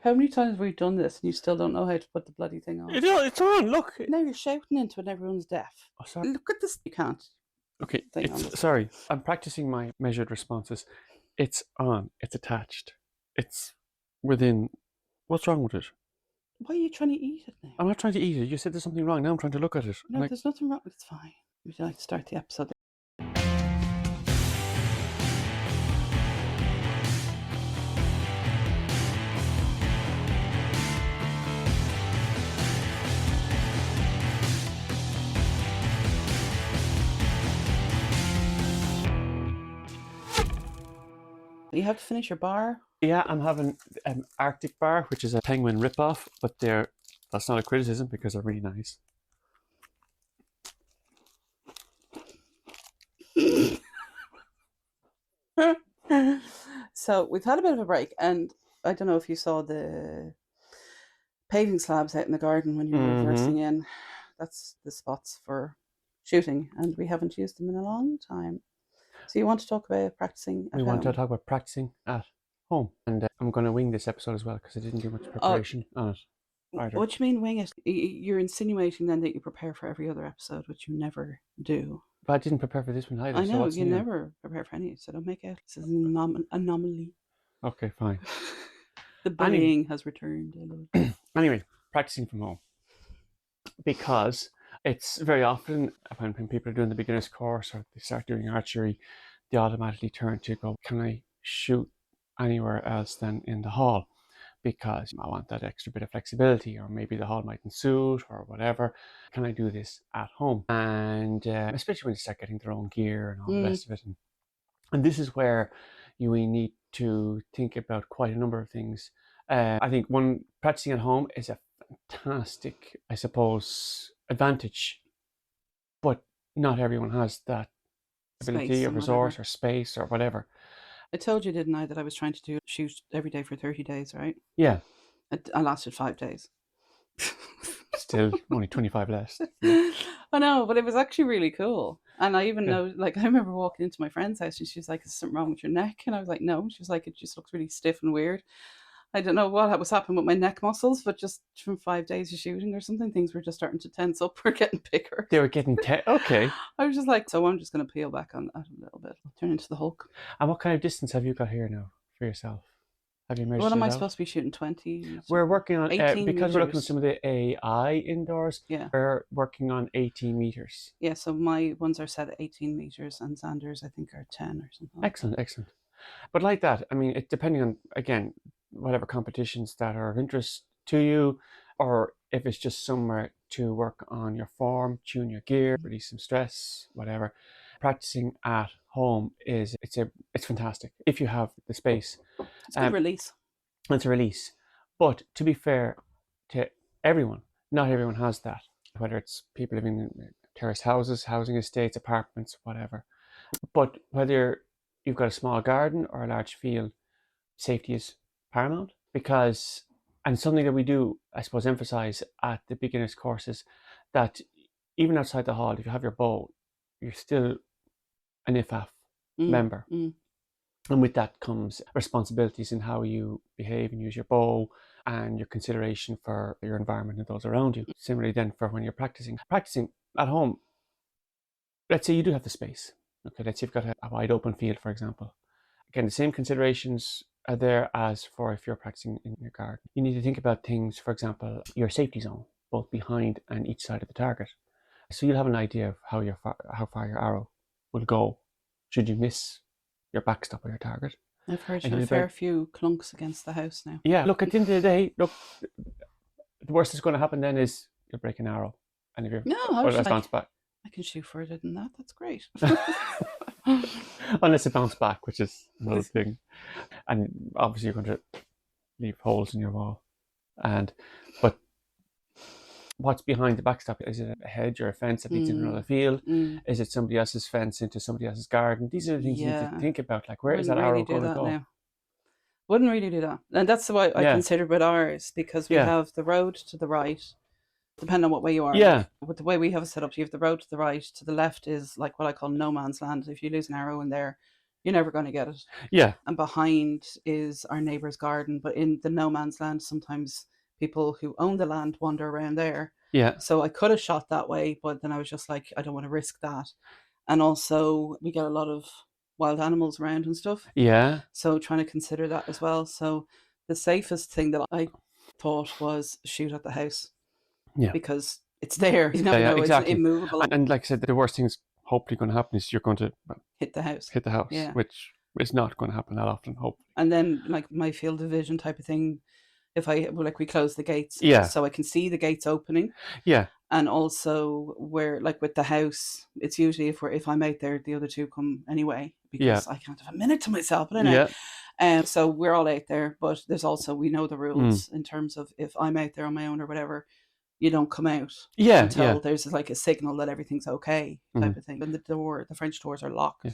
How many times have we done this and you still don't know how to put the bloody thing on? It's on, look. Now you're shouting into it and everyone's deaf. Oh, sorry. Look at this. You can't. Okay, Thing on. sorry. I'm practicing my measured responses. It's on. It's attached. It's within. What's wrong with it? Why are you trying to eat it now? I'm not trying to eat it. You said there's something wrong. Now I'm trying to look at it. No, there's nothing wrong. It's fine. Would you like to start the episode? You have to finish your bar? Yeah, I'm having an Arctic bar, which is a penguin ripoff, but that's not a criticism because they're really nice. So we've had a bit of a break, and I don't know if you saw the paving slabs out in the garden when you were reversing in. That's the spots for shooting, and we haven't used them in a long time. So you want to talk about practicing at home? We want to talk about practicing at home, and I'm going to wing this episode as well because I didn't do much preparation on it either. What do you mean wing it? You're insinuating then that you prepare for every other episode, which you never do. But I didn't prepare for this one either. I know, so you never prepare for any, so don't make out this is an anomaly. Okay, fine. The bullying has returned. Anyway, practicing from home. Because it's very often when people are doing the beginner's course or they start doing archery, they automatically turn to go, can I shoot anywhere else than in the hall? Because I want that extra bit of flexibility, or maybe the hall mightn't suit or whatever. Can I do this at home? And especially when you start getting their own gear and all the rest of it. And this is where you need to think about quite a number of things. I think practicing at home is a fantastic, I suppose, advantage, but not everyone has that ability or resource or space or whatever. I told you, didn't I, that I was trying to shoot every day for 30 days, right? Yeah. I lasted 5 days. Still only 25 less. I know, but it was actually really cool. And I even know, like, I remember walking into my friend's house and she was like, is something wrong with your neck? And I was like, no. She was like, it just looks really stiff and weird. I don't know what was happening with my neck muscles, but just from 5 days of shooting or something, things were just starting to tense up or getting bigger. They were getting okay. I was just like, so I'm just going to peel back on that a little bit. Turn into the Hulk. And what kind of distance have you got here now for yourself? Have you measured What am I out? supposed to be shooting? 20? We're working on, 18 because meters. we're looking at some of the AI indoors, we're working on 18 meters. Yeah, so my ones are set at 18 meters and Xander's, I think, are 10 or something. Excellent. But like that, I mean, depending on, again, whatever competitions that are of interest to you, or if it's just somewhere to work on your form, tune your gear, release some stress, whatever. Practicing at home it's fantastic if you have the space. It's a good release. It's a release. But to be fair to everyone, not everyone has that. Whether it's people living in terraced houses, housing estates, apartments, whatever. But whether you've got a small garden or a large field, safety is paramount. And something that we do, I suppose, emphasize at the beginners courses, that even outside the hall, if you have your bow, you're still an IFAF member. And with that comes responsibilities in how you behave and use your bow and your consideration for your environment and those around you. Similarly then for when you're practicing at home, let's say you do have the space. Okay, let's say you've got a wide open field, for example. Again, the same considerations are there as for if you're practicing in your garden. You need to think about things, for example, your safety zone, both behind and each side of the target. So you'll have an idea of how far your arrow will go should you miss your backstop or your target. I've heard a fair few clunks against the house now. Yeah, look, at the end of the day, the worst that's going to happen then is you'll break an arrow. And if you're bounce back. I can shoot further than that. That's great. Unless it bounces back, which is another thing. And obviously you're going to leave holes in your wall. But what's behind the backstop? Is it a hedge or a fence that leads into another field? Is it somebody else's fence into somebody else's garden? These are the things you need to think about. Like, where is that arrow going to go? Now. Wouldn't really do that. And that's what I consider with ours, because we have the road to the right, depending on what way you are. Yeah. With the way we have it set up, you have the road to the right. To the left is like what I call no man's land. If you lose an arrow in there, you're never going to get it. Yeah. And behind is our neighbour's garden, but in the no man's land, sometimes people who own the land wander around there. Yeah. So I could have shot that way, but then I was just like, I don't want to risk that. And also, we get a lot of wild animals around and stuff. Yeah. So trying to consider that as well. So the safest thing that I thought was shoot at the house. Yeah. Because it's there. You never know. Exactly. It's immovable. And like I said, the worst thing is hopefully going to happen is you're going to hit the house. Yeah. which is not going to happen that often, hopefully. And then like my field of vision type of thing, if I like we close the gates, Yeah. so I can see the gates opening. Yeah. And also where like with the house, it's usually if I'm out there, the other two come anyway because I can't have a minute to myself. But anyway, so we're all out there, but there's also we know the rules in terms of if I'm out there on my own or whatever, you don't come out until there's like a signal that everything's okay type of thing. And the French doors are locked.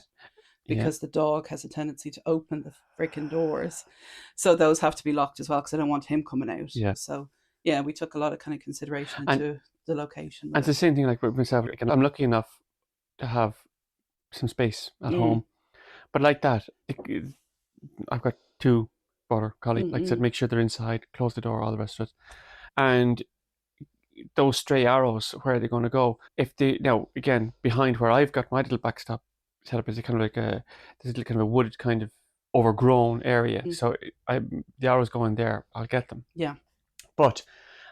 Because the dog has a tendency to open the freaking doors. So those have to be locked as well because I don't want him coming out. Yeah. So, yeah, we took a lot of kind of consideration into the location. And it's the same thing like with myself. I'm lucky enough to have some space at home. But like that, I've got 2 border collie. Like I said, make sure they're inside, close the door, all the rest of it. And those stray arrows, where are they going to go? If they, now, again, behind where I've got my little backstop set up is a kind of like this little kind of a wooded kind of overgrown area. So the arrows go in there, I'll get them. Yeah. But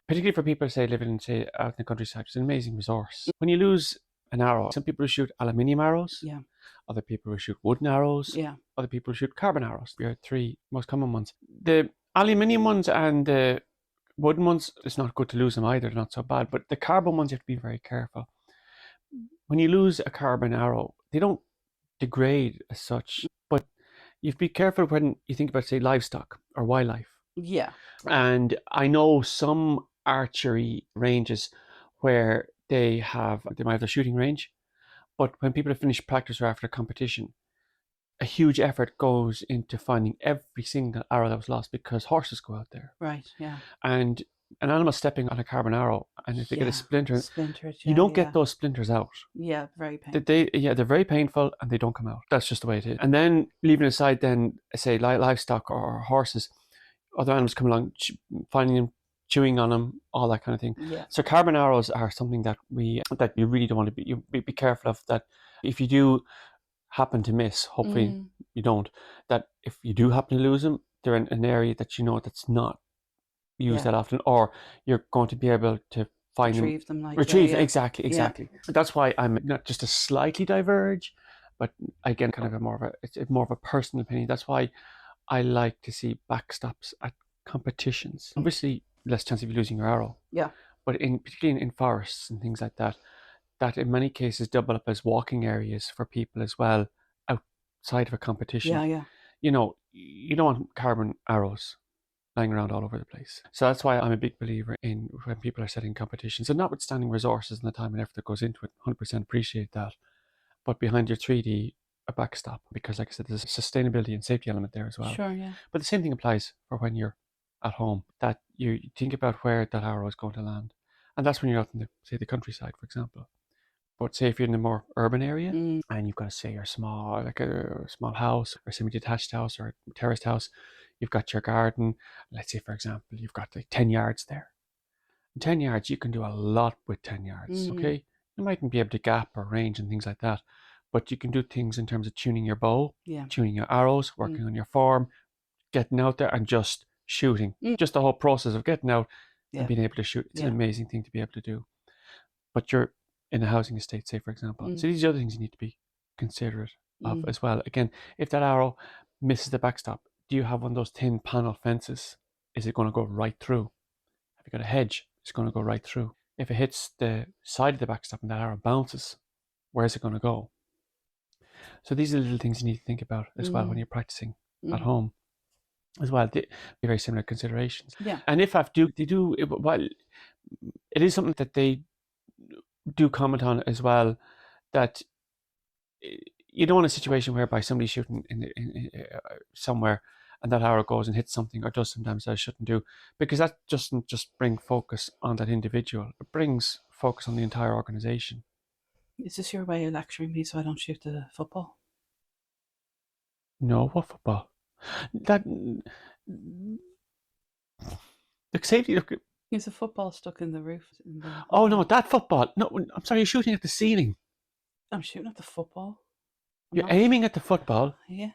particularly for people, say, living in, say, out in the countryside, it's an amazing resource. When you lose an arrow, some people shoot aluminium arrows. Yeah. Other people will shoot wooden arrows. Yeah. Other people shoot carbon arrows. There are 3 most common ones. The aluminium ones and the wooden ones, it's not good to lose them either. They're not so bad. But the carbon ones, you have to be very careful. When you lose a carbon arrow, they don't degrade as such, but you have to be careful when you think about, say, livestock or wildlife. Yeah. And I know some archery ranges where they might have a shooting range, but when people have finished practice or after a competition, a huge effort goes into finding every single arrow that was lost because horses go out there. Right, yeah. And an animal stepping on a carbon arrow, and if they get a splinter, you don't get those splinters out. Yeah, very painful. They're very painful and they don't come out. That's just the way it is. And then leaving aside then, say, livestock or horses, other animals come along, finding them, chewing on them, all that kind of thing. Yeah. So carbon arrows are something that you really don't want to be careful of. That if you do happen to miss, hopefully you don't, that if you do happen to lose them, they're in an area that you know that's not used that often, or you're going to be able to find retrieve them. Exactly. That's why I'm not just a slightly diverge, but again, kind of it's more of a personal opinion. That's why I like to see backstops at competitions. Obviously, less chance of you losing your arrow. Yeah. But particularly in forests and things like that in many cases double up as walking areas for people as well outside of a competition. Yeah. You know, you don't want carbon arrows lying around all over the place. So that's why I'm a big believer in when people are setting competitions, and notwithstanding resources and the time and effort that goes into it, 100% appreciate that. But behind your 3D, a backstop, because like I said, there's a sustainability and safety element there as well. Sure, yeah. But the same thing applies for when you're at home, that you think about where that arrow is going to land. And that's when you're out in the countryside, for example. But say if you're in a more urban area and you've got, say, a small house or semi-detached house or a terraced house, you've got your garden. Let's say, for example, you've got like 10 yards there. In 10 yards, you can do a lot with 10 yards, okay? You mightn't be able to gap or range and things like that, but you can do things in terms of tuning your bow, tuning your arrows, working on your form, getting out there and just shooting. Just the whole process of getting out and being able to shoot. It's an amazing thing to be able to do. But you're in a housing estate, say, for example. So these are other things you need to be considerate of as well. Again, if that arrow misses the backstop, do you have one of those thin panel fences? Is it going to go right through? Have you got a hedge? It's going to go right through. If it hits the side of the backstop and that arrow bounces, where's it going to go? So these are the little things you need to think about as well when you're practicing at home as well. They're very similar considerations. Yeah. And if they do, well, it is something that they do comment on as well, that you don't want a situation whereby somebody's shooting in somewhere and that arrow goes and hits something or does some damage that it shouldn't do, because that doesn't just bring focus on that individual, it brings focus on the entire organization. Is this your way of lecturing me so I don't shoot the football? No, what football? That the safety. Look, There's a football stuck in the roof. oh no, that football. No, I'm sorry. You're shooting at the ceiling. I'm shooting at the football. I'm You're not. aiming at the football. Yeah,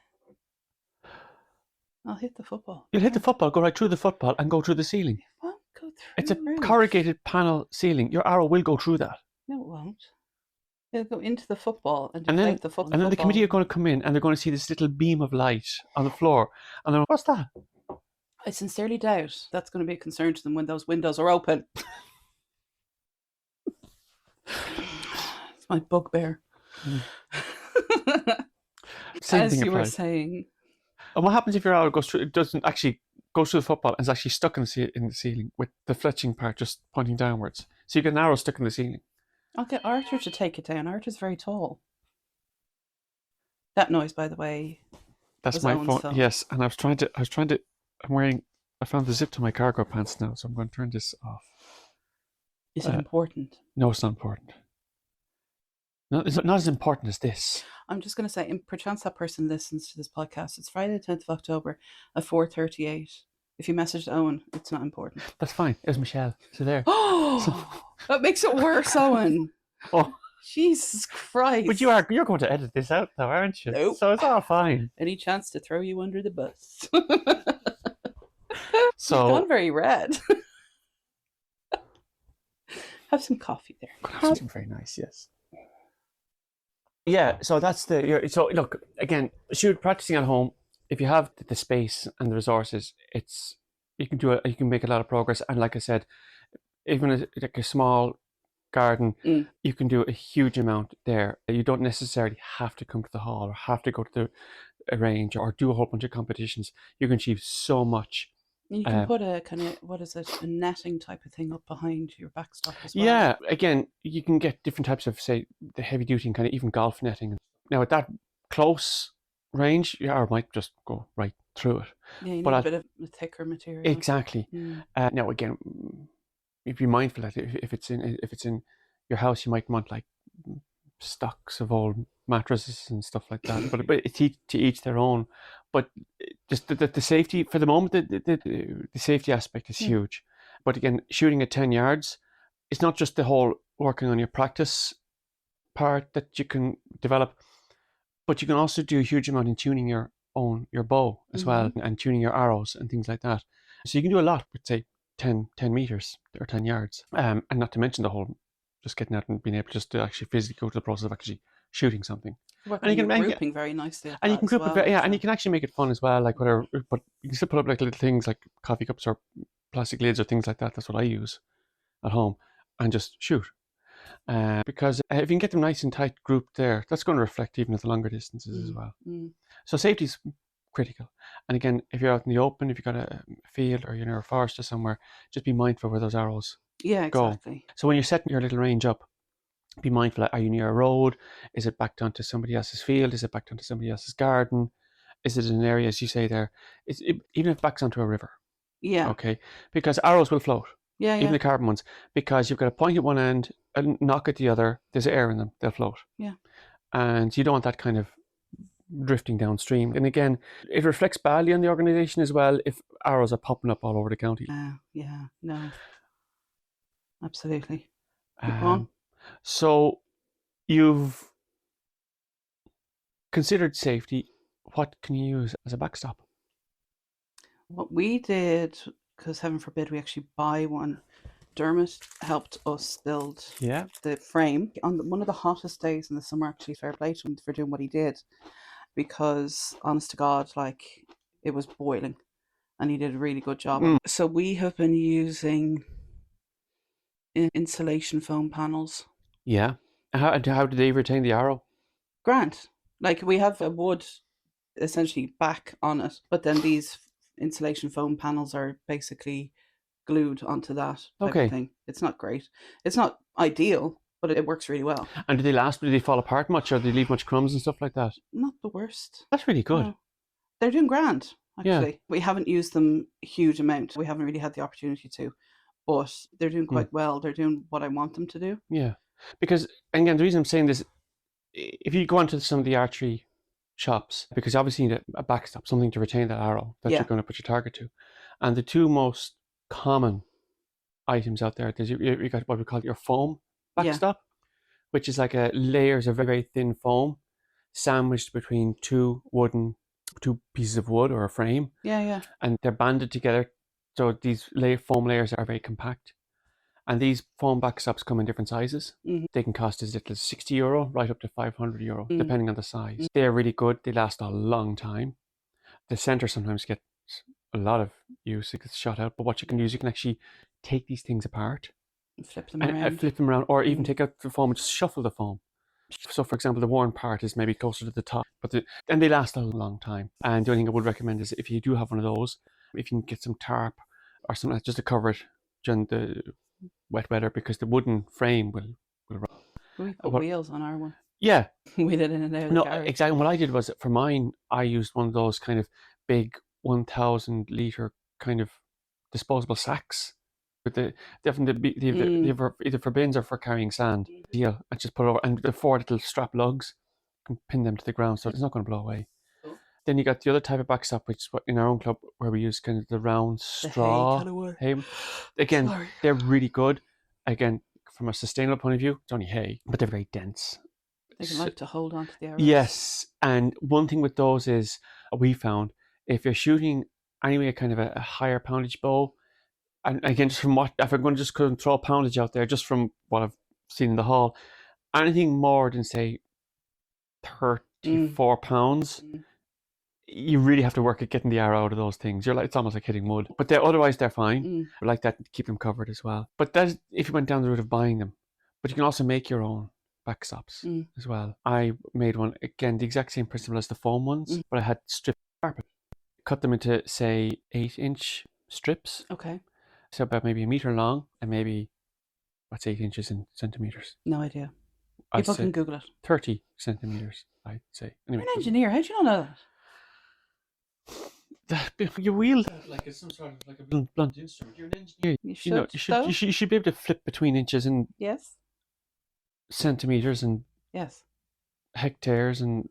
I'll hit the football. You'll hit the football, go right through the football, and go through the ceiling. It won't go It's through a the roof. corrugated panel ceiling. Your arrow will go through that. No, it won't. It'll go into the football and And deflate then, the football. and then the committee are going to come in and they're going to see this little beam of light on the floor. And they're like, what's that? I sincerely doubt that's going to be a concern to them when those windows are open. It's my bugbear. Same As thing you were applies. saying. And what happens if your arrow goes through? It doesn't actually go through the football and is actually stuck in the ceiling with the fletching part just pointing downwards. So you get an arrow stuck in the ceiling. I'll get Archer to take it down. Archer's very tall. That noise, by the way. That's was my Owen's phone. phone. Yes, and I found the zip to my cargo pants now, so I'm going to turn this off. Is it important? No, it's not important. No, it's not as important as this. I'm just going to say, perchance that person listens to this podcast. It's Friday the 10th of October at 4:38. If you messaged Owen, it's not important. That's fine. It was Michelle. So there. Oh, that makes it worse, Owen. Oh, Jesus Christ. but you're going to edit this out though, aren't you? Nope. So it's all fine. Any chance to throw you under the bus? So You've gone very red. Have some coffee there. something very nice, yes. Yeah, so that's so look, again, shoot practicing at home. If you have the space and the resources, you can make a lot of progress. And like I said, even like a small garden, you can do a huge amount there. You don't necessarily have to come to the hall or have to go to a range or do a whole bunch of competitions. You can achieve so much. You can put a kind of, a netting type of thing up behind your backstop as well. Yeah, again, you can get different types of, say, the heavy duty and kind of even golf netting. Now, at that close range, your arrow might just go right through it. Yeah, you need a bit of a thicker material. Exactly. Now, again, be mindful that if it's in your house, you might want like stocks of old mattresses and stuff like that. But it's to each their own. But just the safety for the moment, the safety aspect is huge. But again, shooting at 10 yards, it's not just the whole working on your practice part that you can develop, but you can also do a huge amount in tuning your bow as well, and tuning your arrows and things like that. So you can do a lot with, say, 10 meters or 10 yards. And not to mention the whole just getting out and being able just to actually physically go to the process of actually shooting something. And you can grouping very nicely. And you can group it, and you can actually make it fun as well. Like whatever, but you can still put up like little things like coffee cups or plastic lids or things like that. That's what I use at home, and just shoot. Because if you can get them nice and tight grouped there, that's going to reflect even at the longer distances as well. So safety is critical. And again, if you're out in the open, if you've got a field or you're near a forest or somewhere, just be mindful where those arrows go. So when you're setting your little range up, be mindful, are you near a road? Is it back onto somebody else's field? Is it back onto somebody else's garden? Is it an area, as you say there, even if it backs onto a river? Yeah. Okay. Because arrows will float. Yeah. Even the carbon ones. Because you've got a point at one end, a knock at the other, there's air in them, they'll float. Yeah. And you don't want that kind of drifting downstream. And again, it reflects badly on the organisation as well if arrows are popping up all over the county. Yeah, no. Absolutely. Keep on. So you've considered safety. What can you use as a backstop? What we did, because heaven forbid we actually buy one, Dermot helped us build the frame on one of the hottest days in the summer. Actually, fair play to him for doing what he did, because honest to God, like, it was boiling and he did a really good job. So we have been using insulation foam panels. Yeah. How do they retain the arrow? Grant. Like, we have a wood essentially back on it, but then these insulation foam panels are basically glued onto that type of thing. It's not great. It's not ideal, but it works really well. And do they last? Do they fall apart much, or do they leave much crumbs and stuff like that? Not the worst. That's really good. No. They're doing grand, actually. Yeah. We haven't used them a huge amount. We haven't really had the opportunity to, but they're doing quite well. They're doing what I want them to do. Yeah. Because, again, the reason I'm saying this, if you go onto some of the archery shops, because obviously you need a backstop, something to retain that arrow that you're going to put your target to. And the two most common items out there, there's you got what we call your foam backstop, which is like a layers of very, very thin foam sandwiched between two pieces of wood or a frame. And they're banded together. So these foam layers are very compact. And these foam backstops come in different sizes. They can cost as little as €60 right up to €500, depending on the size. They're really good. They last a long time. The center sometimes gets a lot of use. It gets shot out. But what you can do is you can actually take these things apart and flip them around, or even take out the foam and just shuffle the foam. So, for example, the worn part is maybe closer to the top, and they last a long time. And the only thing I would recommend is if you do have one of those, if you can get some tarp or something just to cover it during the wet weather, because the wooden frame will rot. We put wheels on our one. Yeah. We did it in and out of No, the garage. exactly. What I did was, for mine, I used one of those kind of big 1,000 litre kind of disposable sacks. With either for bins or for carrying sand. Yeah, I just put it over, and the 4 little strap lugs, you can pin them to the ground so it's not going to blow away. Cool. Then you got the other type of backstop, which is what in our own club where we use kind of the round straw. Hay. Again, they're really good. Again, from a sustainable point of view, it's only hay, but they're very dense. They can like to hold on to the arrows. Yes, and one thing with those is, we found, if you're shooting anyway kind of a higher poundage bow, and again, just from if I'm going to just throw poundage out there, just from what I've seen in the hall, anything more than say 34 pounds, you really have to work at getting the arrow out of those things. It's almost like hitting wood. But otherwise they're fine. I like that to keep them covered as well. But that's if you went down the route of buying them. But you can also make your own backstops as well. I made one, again, the exact same principle as the foam ones, but I had stripped carpet. Cut them into, say, 8-inch strips. Okay. So about maybe 1 meter long, and maybe, what's 8 inches in centimeters? No idea. People can Google it. 30 centimeters, I'd say. Anyway, you're an engineer. How do you not know that? You wield that like it's some sort of like a blunt instrument. You're an engineer. You should be able to flip between inches and centimeters and hectares and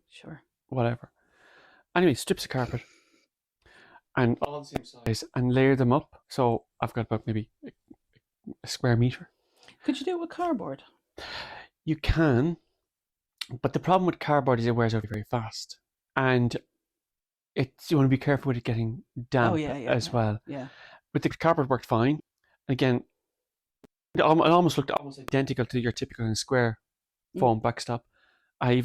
whatever. Anyway, strips of carpet. And all the same size, and layer them up. So I've got about maybe a square meter. Could you do it with cardboard? You can, but the problem with cardboard is it wears out very fast, and you want to be careful with it getting damp as well. Yeah. But the cardboard worked fine. Again, it almost looked almost identical to your typical square foam backstop. I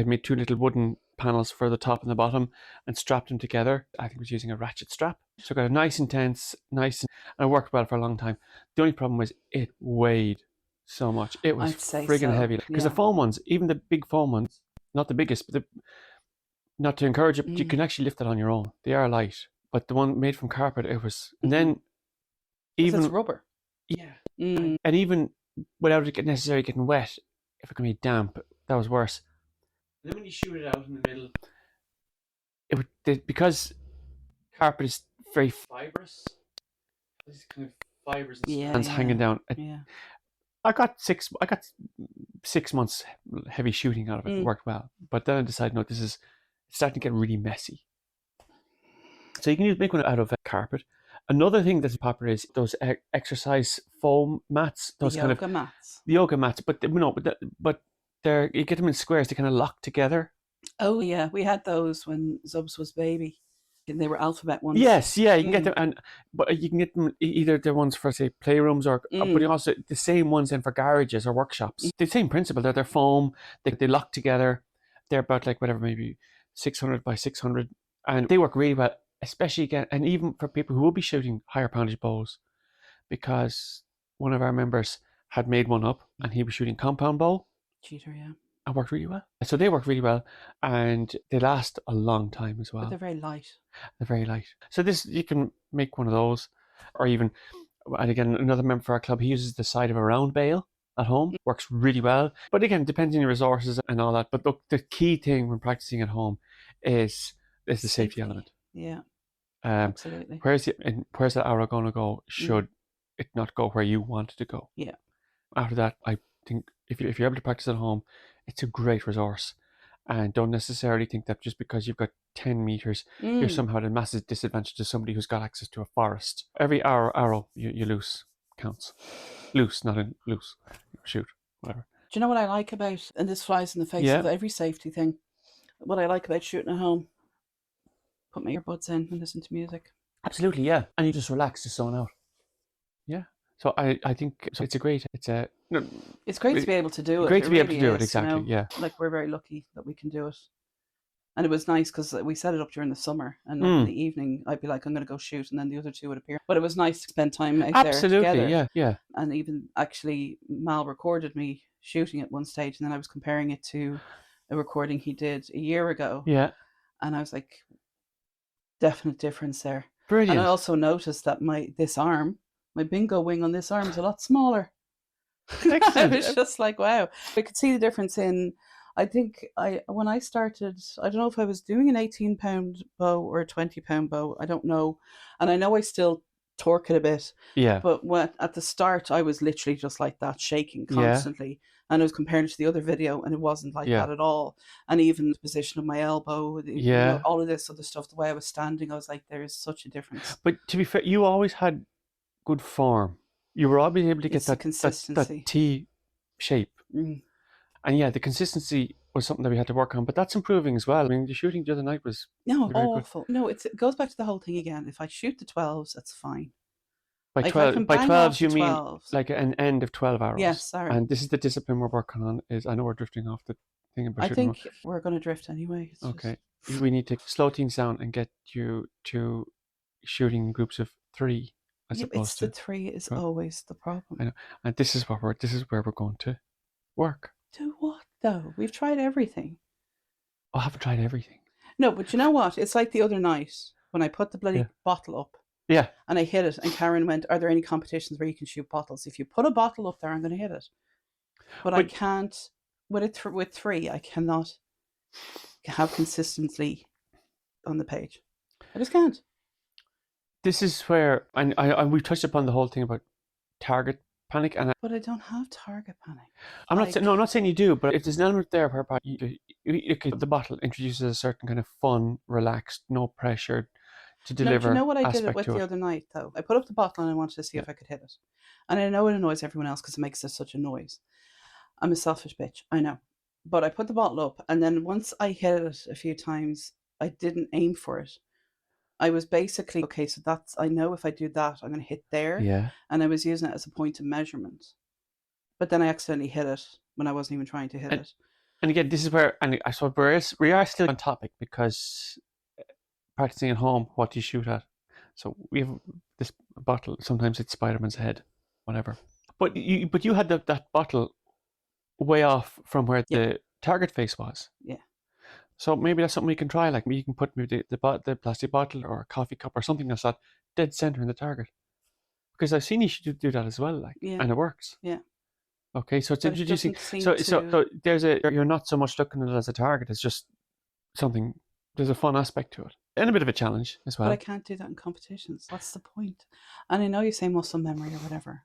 made 2 little wooden panels for the top and the bottom and strapped them together. I think I was using a ratchet strap. So I got a nice intense, and it worked well for a long time. The only problem was it weighed so much. It was friggin' heavy. Because the foam ones, even the big foam ones, not the biggest, but not to encourage it, but you can actually lift it on your own. They are light. But the one made from carpet, it was, and then even... It's rubber. Yeah. And even without it necessarily getting wet, if it can be damp, that was worse. And then when you shoot it out in the middle, because carpet is very fibrous, these kind of fibers and strands hanging down. I got 6 months heavy shooting out of it. It worked well, but then I decided, no, it's starting to get really messy. So you can make one out of carpet. Another thing that's popular is those exercise foam mats. Those the yoga mats, but you get them in squares. They kind of lock together. Oh yeah, we had those when Zubs was baby, and they were alphabet ones. Yes, yeah, you can get them, but you can get them either the ones for say playrooms but also the same ones then for garages or workshops. The same principle. They're foam. They lock together. They're about like whatever, maybe 600 by 600, and they work really well. Especially again, and even for people who will be shooting higher poundage bows, because one of our members had made one up and he was shooting compound bow. Cheater, yeah. And worked really well. So they work really well, and they last a long time as well. But they're very light. They're very light. So you can make one of those, or even, and again, another member for our club, he uses the side of a round bale at home. Works really well. But again, depends on your resources and all that. But look, the key thing when practicing at home is the safety element. Yeah. Absolutely. Where's the arrow going to go? Should it not go where you want it to go? Yeah. After that, I think if you're able to practice at home, it's a great resource. and don't necessarily think that just because you've got 10 meters, you're somehow at a massive disadvantage to somebody who's got access to a forest. Every arrow you lose counts. Loose, not in loose. Shoot, whatever. Do you know what I like about, and this flies in the face of every safety thing, what I like about shooting at home? Put my earbuds in and listen to music. Absolutely, yeah. And you just relax, just zone out. Yeah. So I think it's a great, it's a... No, it's great to be able to do it. Great to be able to do it, exactly, yeah. Like, we're very lucky that we can do it. And it was nice because we set it up during the summer, and like in the evening I'd be like, I'm going to go shoot, and then the other two would appear. But it was nice to spend time out there together. Absolutely, yeah. And even actually Mal recorded me shooting at one stage, and then I was comparing it to a recording he did a year ago. Yeah. And I was like, definite difference there. Brilliant. And I also noticed that my bingo wing on this arm is a lot smaller. I was just like, wow. I could see the difference in, I think when I started, I don't know if I was doing an 18-pound bow or a 20-pound bow. I don't know. And I know I still torque it a bit. Yeah. But at the start, I was literally just like that, shaking constantly. Yeah. And I was comparing it to the other video, and it wasn't like that at all. And even the position of my elbow, all of this other stuff, the way I was standing, I was like, there is such a difference. But to be fair, you always had good form. You were always able to get that consistency, that T shape. And yeah, the consistency was something that we had to work on, but that's improving as well. I mean, the shooting the other night was awful. Good. No, it goes back to the whole thing again. If I shoot the 12s, that's fine. By 12s, you mean like an end of 12 arrows? Yes, sorry. And this is the discipline we're working on. I know we're drifting off the thing about shooting. I think we're going to drift anyway. Okay. We need to slow things down and get you to shooting in groups of 3. It's the 3 is always the problem. I know. And this is where we're going to work. Do what though? We've tried everything. I haven't tried everything. No, but you know what? It's like the other night when I put the bloody bottle up. Yeah. And I hit it, and Karen went, are there any competitions where you can shoot bottles? If you put a bottle up there, I'm going to hit it. But I can't, with 3, I cannot have consistency on the page. I just can't. This is where, and we touched upon the whole thing about target panic, but I don't have target panic. I'm not saying you do, but if there's an element there where the bottle introduces a certain kind of fun, relaxed, no pressure to deliver. No, do you know what I did it with the other night though? I put up the bottle and I wanted to see if I could hit it, and I know it annoys everyone else because it makes such a noise. I'm a selfish bitch, I know, but I put the bottle up, and then once I hit it a few times, I didn't aim for it. I was basically, okay, so that's, I know if I do that, I'm going to hit there. Yeah. And I was using it as a point of measurement. But then I accidentally hit it when I wasn't even trying to hit it. And again, this is where, and I suppose we are still on topic, because practicing at home, what do you shoot at? So we have this bottle, sometimes it's Spider-Man's head, whatever. But you had that bottle way off from where the target face was. Yeah. So maybe that's something we can try. Like, maybe you can put maybe the plastic bottle or a coffee cup or something that's that dead center in the target. Because I've seen you should do that as well, like, and it works. Yeah. Okay, so it's introducing. So there's you're not so much looking at it as a target. It's just something. There's a fun aspect to it and a bit of a challenge as well. But I can't do that in competitions. What's the point? And I know you say muscle memory or whatever.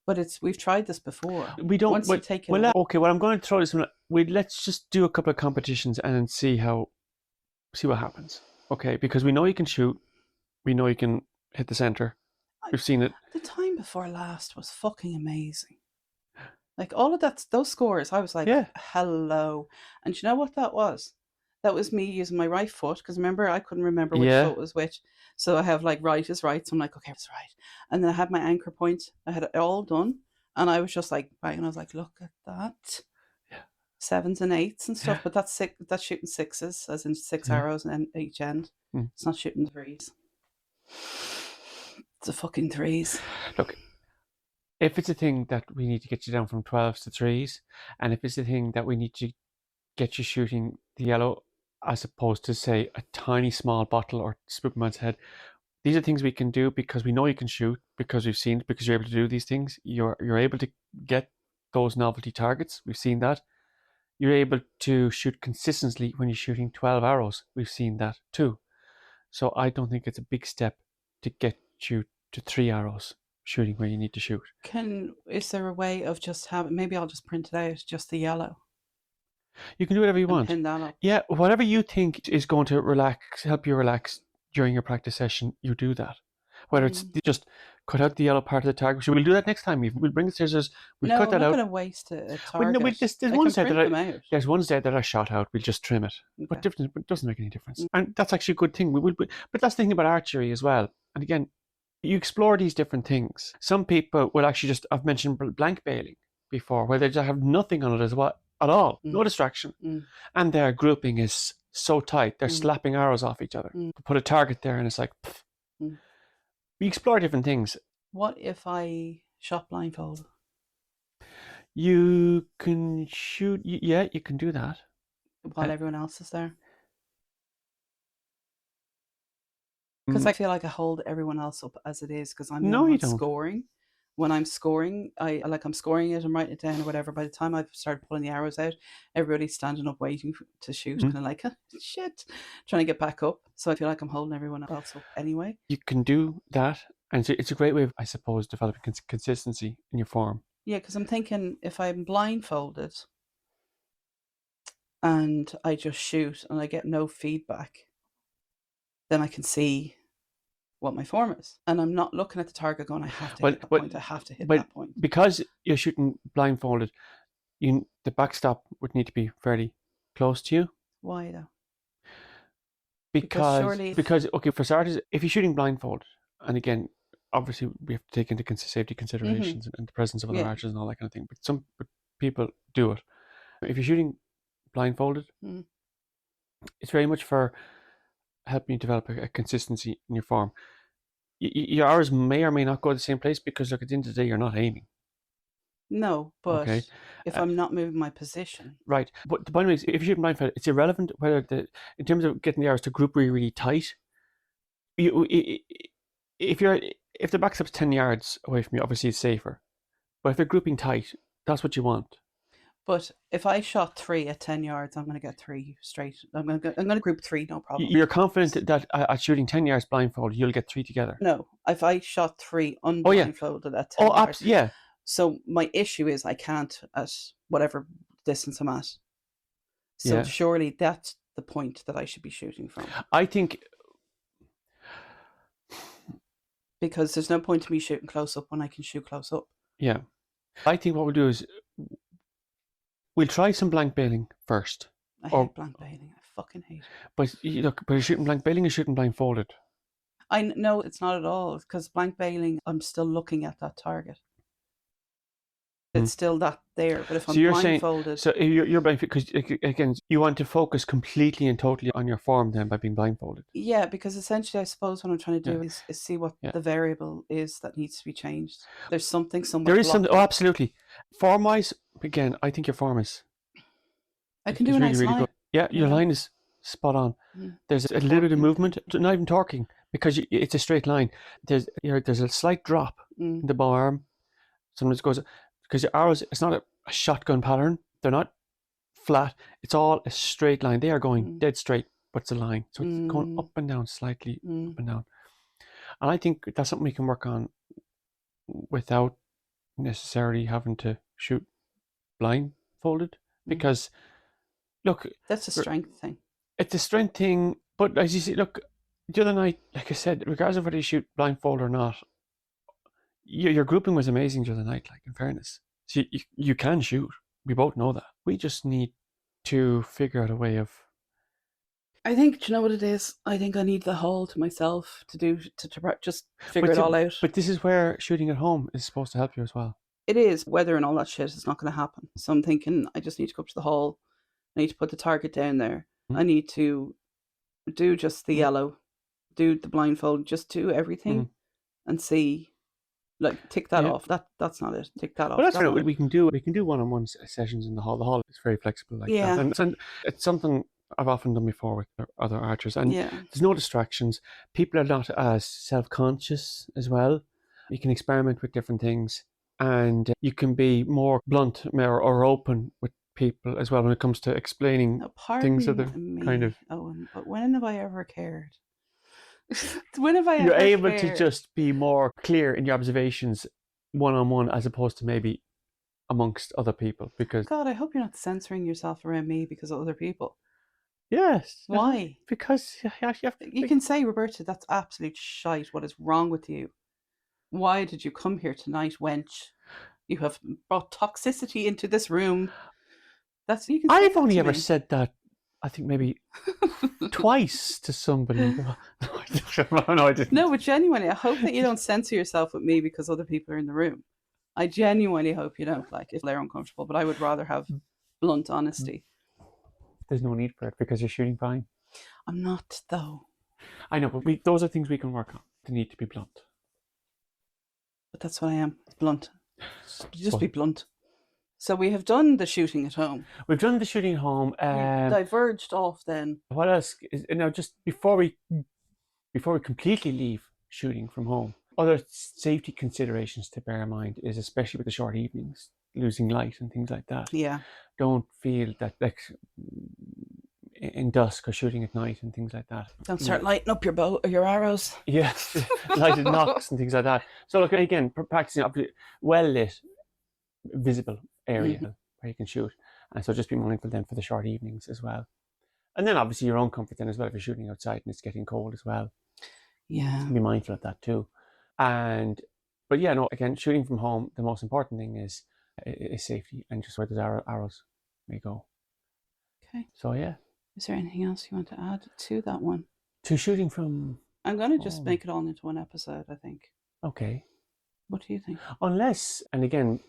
But we've tried this before. We don't. Once you take it. Okay. Well, I'm going to throw this. Let's just do a couple of competitions and then see what happens. Okay, because we know you can shoot, we know you can hit the center. We've seen it. The time before last was fucking amazing. Like, all of those scores, I was like, hello. And you know what that was? That was me using my right foot, because remember, I couldn't remember which foot was which. So I have like right is right. So I'm like, okay, it's right. And then I had my anchor point. I had it all done. And I was just like, bang. And I was like, look at that. Yeah. 7s and 8s and stuff. But that's shooting 6s, as in 6 arrows and each end. It's not shooting 3s. It's a fucking 3s. Look, if it's a thing that we need to get you down from 12s to 3s, and if it's a thing that we need to get you shooting the yellow, as opposed to, say, a tiny small bottle or Superman's head. These are things we can do because we know you can shoot, because we've seen it, because you're able to do these things. You're able to get those novelty targets. We've seen that. You're able to shoot consistently when you're shooting 12 arrows. We've seen that too. So I don't think it's a big step to get you to 3 arrows shooting where you need to shoot. Is there a way of just having, maybe I'll just print it out, just the yellow? You can do whatever you and want. pin that up. Yeah, whatever you think is going to help you relax during your practice session, you do that. Whether it's just cut out the yellow part of the target. So we'll do that next time. We'll bring the scissors. We'll No, cut I'm that not out. going to waste a Well, no, target. there's I ones can there print them out. there's ones there that are shot out. We'll just trim it. Okay. But it doesn't make any difference. And that's actually a good thing. But that's the thing about archery as well. And again, you explore these different things. Some people will actually just, I've mentioned blank bailing before, where they just have nothing on it as well at all, no distraction. And their grouping is so tight, they're slapping arrows off each other. Put a target there and it's like, we explore different things. What if I shot blindfolded? You can shoot, yeah, you can do that. While everyone else is there? Because I feel like I hold everyone else up as it is, because I'm not scoring. When I'm scoring, I'm scoring it, I'm writing it down or whatever. By the time I've started pulling the arrows out, everybody's standing up waiting to shoot, kind of like, shit, trying to get back up. So I feel like I'm holding everyone else up anyway. You can do that, and it's a great way of, I suppose, developing consistency in your form. Yeah, because I'm thinking if I'm blindfolded and I just shoot and I get no feedback, then I can see what my form is. And I'm not looking at the target going, I have to hit that point, I have to hit that point. Because you're shooting blindfolded, the backstop would need to be fairly close to you. Why though? Because okay, for starters, if you're shooting blindfolded, and again, obviously we have to take into safety considerations and the presence of other archers and all that kind of thing, but some people do it. If you're shooting blindfolded, it's very much for helping you develop a consistency in your form. Your arrows may or may not go to the same place because, look, at the end of the day, you're not aiming. No, but if I'm not moving my position. Right. But the point is, if you're shooting blindfolded, it's irrelevant whether in terms of getting the arrows to group really, really tight. If the backstop's 10 yards away from you, obviously it's safer. But if they're grouping tight, that's what you want. But if I shot 3 at 10 yards, I'm going to get 3 straight. I'm going to group 3, no problem. You're confident that at shooting 10 yards blindfolded, you'll get 3 together? No. If I shot 3 unblindfolded at 10 yards. Yeah. So my issue is I can't at whatever distance I'm at. So surely that's the point that I should be shooting from. I think... Because there's no point to me shooting close up when I can shoot close up. Yeah. I think what we'll do is we'll try some blank bailing first. I hate blank bailing. I fucking hate it. But you're shooting blank bailing or shooting blindfolded? No, it's not at all. Because blank bailing, I'm still looking at that target. It's still that there. But if I'm blindfolded... So you're blindfolded because, again, you want to focus completely and totally on your form then by being blindfolded. Yeah, because essentially I suppose what I'm trying to do is see what the variable is that needs to be changed. There's something somewhere. There is something. Oh, absolutely. Form-wise, again, I think your form is... I can do a nice line. Good. Yeah, your line is spot on. There's a little bit of movement, not even torquing, because it's a straight line. There's a slight drop in the bow arm. Sometimes it goes... Because your arrows, it's not a shotgun pattern. They're not flat. It's all a straight line. They are going dead straight, but it's a line. So it's going up and down, slightly up and down. And I think that's something we can work on without necessarily having to shoot blindfolded. Because, look... That's a strength thing. It's a strength thing. But as you see, look, the other night, like I said, regardless of whether you shoot blindfold or not, your grouping was amazing the other night, like, in fairness. So you can shoot. We both know that. We just need to figure out a way of... I think, do you know what it is? I think I need the whole to myself to just figure it all out. But this is where shooting at home is supposed to help you as well. It is. Weather and all that shit is not going to happen. So I'm thinking I just need to go up to the hall. I need to put the target down there. I need to do just the yellow, do the blindfold, just do everything and see... Like, tick that off. That's not it. Tick that off. Well, that's fair. We can do one-on-one sessions in the hall. The hall is very flexible like that. And it's something I've often done before with other archers. And there's no distractions. People are not as self-conscious as well. You can experiment with different things. And you can be more blunt or open with people as well when it comes to explaining things that are kind of... Owen, but when have I ever cared? When have I ever You're able cared? to just be more clear in your observations one-on-one as opposed to maybe amongst other people because God, I hope you're not censoring yourself around me because of other people. yes, Why? because you have to You can say, Roberta, that's absolute shite. What is wrong with you? Why did you come here tonight, wench? You have brought toxicity into this room. You can say I've that only to ever me. said that, I think maybe twice to somebody. No, I didn't. No, but genuinely, I hope that you don't censor yourself with me because other people are in the room. I genuinely hope you don't, like, if they're uncomfortable, but I would rather have blunt honesty. There's no need for it because you're shooting fine. I'm not, though. I know, but those are things we can work on. They need to be blunt. But that's what I am, blunt. Just But be blunt. So we have done the shooting at home. we've done the shooting home. We diverged off then. What else? Just before we completely leave shooting from home, other safety considerations to bear in mind is especially with the short evenings, losing light and things like that. Yeah. Don't feel that like in dusk or shooting at night and things like that. Don't start lighting up your bow or your arrows. Yes, lighted knocks and things like that. So look, again, practicing well lit, visible area where you can shoot, and so just be mindful then for the short evenings as well. And then obviously your own comfort then as well if you're shooting outside and it's getting cold as well. Yeah. Be mindful of that too. But yeah, no, again, shooting from home, the most important thing is safety and just where those arrows may go. Okay. So yeah. Is there anything else you want to add to that one? To shooting from... I'm going to just make it all into one episode, I think. Okay. What do you think? Unless, and again,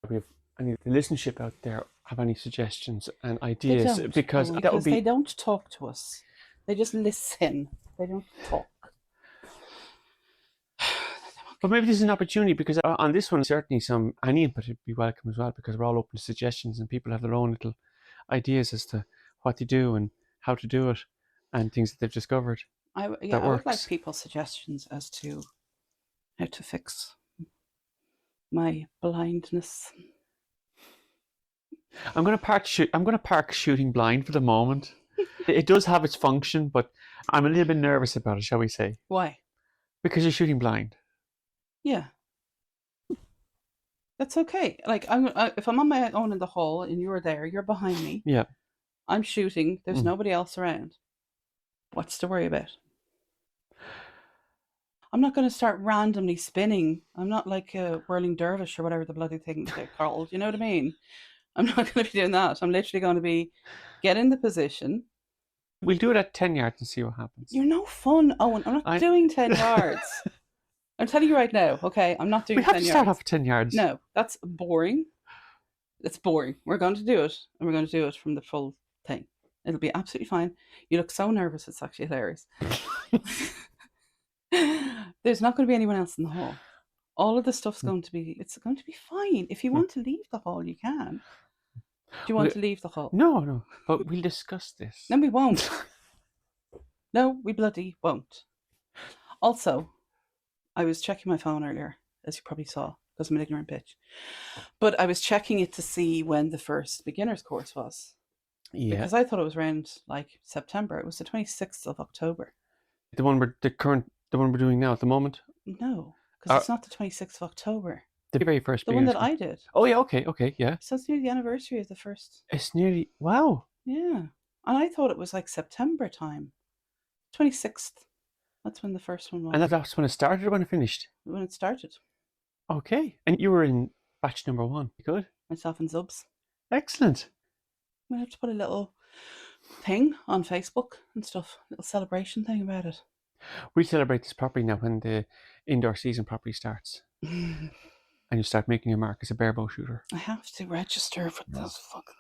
we have any of the listenership out there have any suggestions and ideas, They don't, because that would be... they don't talk to us. They just listen. They don't talk. But maybe this is an opportunity, because on this one, certainly any input would be welcome as well, because we're all open to suggestions and people have their own little ideas as to what to do and how to do it and things that they've discovered. I would like people's suggestions as to how to fix my blindness. I'm going to park shooting blind for the moment. It does have its function, but I'm a little bit nervous about it, shall we say? Why? Because you're shooting blind. Yeah. That's okay. Like, if I'm on my own in the hall and you're there, you're behind me. Yeah. I'm shooting. There's nobody else around. What's to worry about? I'm not going to start randomly spinning. I'm not like a whirling dervish or whatever the bloody thing they're called. You know what I mean? I'm not going to be doing that. I'm literally going to be get in the position. We'll do it at 10 yards and see what happens. You're no fun, Owen. I'm not doing 10 yards. I'm telling you right now, okay? I'm not doing 10 yards. We have to start off at 10 yards. No, that's boring. It's boring. We're going to do it, and we're going to do it from the full thing. It'll be absolutely fine. You look so nervous. It's actually hilarious. There's not going to be anyone else in the hall. All of the stuff's going to be... It's going to be fine. If you want to leave the hall, you can. Do you want to leave the hall? No. But we'll discuss this. No, we won't. No, we bloody won't. Also, I was checking my phone earlier, as you probably saw, because I'm an ignorant bitch. But I was checking it to see when the first beginner's course was. Yeah. Because I thought it was around like September. It was the 26th of October. The one we're doing now at the moment? No, because it's not the 26th of October. The very first one that I did. Oh yeah, okay, yeah. So it's nearly the anniversary of the first. It's nearly... Wow. Yeah. And I thought it was like September time. 26th. That's when the first one was. And that's when it started or when it finished? When it started. Okay. And you were in batch number 1. Good. Myself and Zubs. Excellent. We'll have to put a little thing on Facebook and stuff. A little celebration thing about it. We celebrate this properly now when the indoor season properly starts. And you start making your mark as a barebow shooter. I have to register for this fucking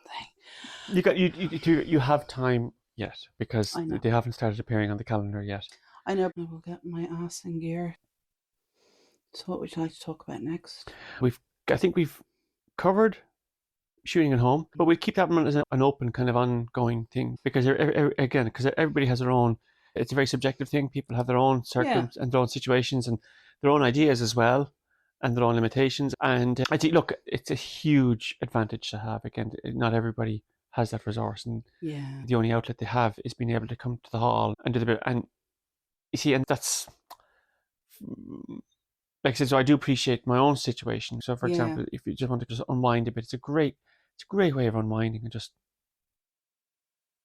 thing. You have time yet, because they haven't started appearing on the calendar yet. I know. I will get my ass in gear. So what would you like to talk about next? I think we've covered shooting at home, but we keep that one as an open kind of ongoing thing, because because everybody has their own... It's a very subjective thing. People have their own circumstances and their own situations and their own ideas as well, and their own limitations. And I think, look, it's a huge advantage to have. Again, not everybody has that resource, and the only outlet they have is being able to come to the hall and do the bit. And you see, and that's like I said, so I do appreciate my own situation. So, for Yeah. example, if you just want to just unwind a bit, it's a great way of unwinding and just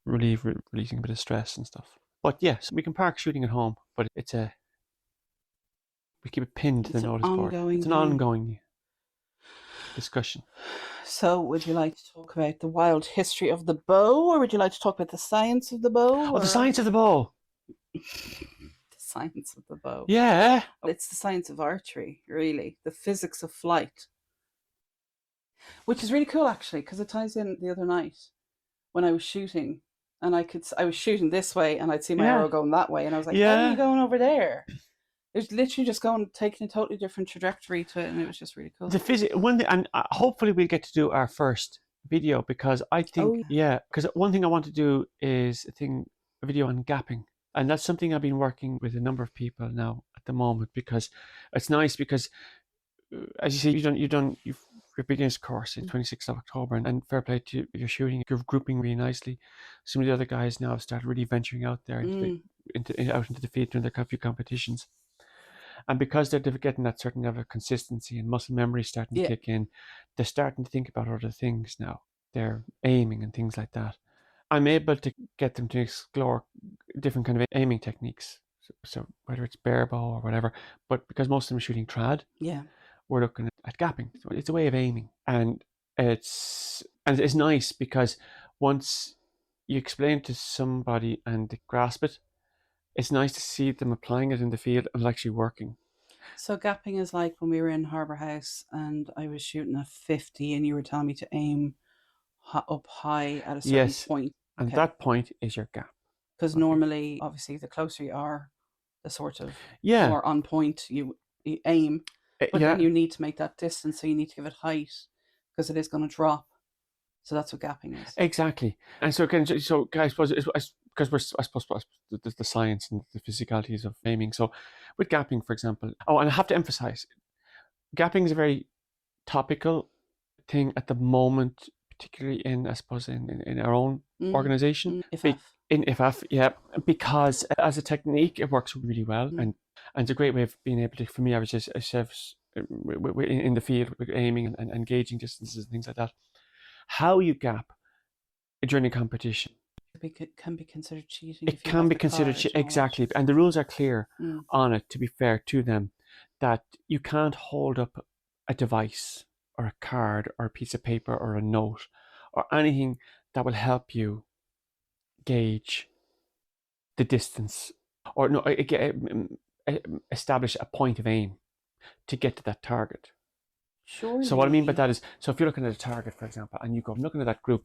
releasing a bit of stress and stuff. But yes, we can park shooting at home, but we keep it pinned to the It's an notice board. ongoing It's an thing. ongoing discussion. So, would you like to talk about the wild history of the bow, or would you like to talk about the science of the bow? Oh, the science of the bow. The science of the bow. Yeah. It's the science of archery, really. The physics of flight. Which is really cool, actually, because it ties in the other night when I was shooting. And I was shooting this way, and I'd see my arrow going that way. And I was like, how are you going over there? It was literally just taking a totally different trajectory to it, and it was just really cool. The one thing, and hopefully we'll get to do our first video, because I think, because one thing I want to do is a video on gapping, and that's something I've been working with a number of people now at the moment, because it's nice, because as you see, you've your beginner's course in 26th of October, and fair play to you, you're shooting, you're grouping really nicely. Some of the other guys now have started really venturing out there out into the field, doing their few competitions. And because they're getting that certain level of consistency and muscle memory starting to kick in, they're starting to think about other things now. They're aiming and things like that. I'm able to get them to explore different kind of aiming techniques. So whether it's bare bow or whatever, but because most of them are shooting trad, we're looking at gapping. So it's a way of aiming, and it's nice because once you explain to somebody and they grasp it, it's nice to see them applying it in the field and actually working. So gapping is like when we were in Harbour House and I was shooting a 50 and you were telling me to aim up high at a certain point. And that point is your gap. Because normally, obviously, the closer you are, the sort of more on point you aim. But then you need to make that distance, so you need to give it height because it is going to drop. So that's what gapping is. Exactly. And so again, I suppose because I suppose the science and the physicalities of aiming. So with gapping, for example, and I have to emphasize, gapping is a very topical thing at the moment, particularly in, I suppose, in our own organization. In IFAF, yeah, because as a technique, it works really well, and it's a great way of being able to, for me, I was just in the field with aiming and gauging distances and things like that. How you gap during a competition can be considered cheating. It can be considered cheating, exactly, and the rules are clear on it, to be fair to them, that you can't hold up a device or a card or a piece of paper or a note or anything that will help you gauge the distance or establish a point of aim to get to that target. Surely. So what I mean by that is, so if you're looking at a target, for example, and you go, I'm looking at that group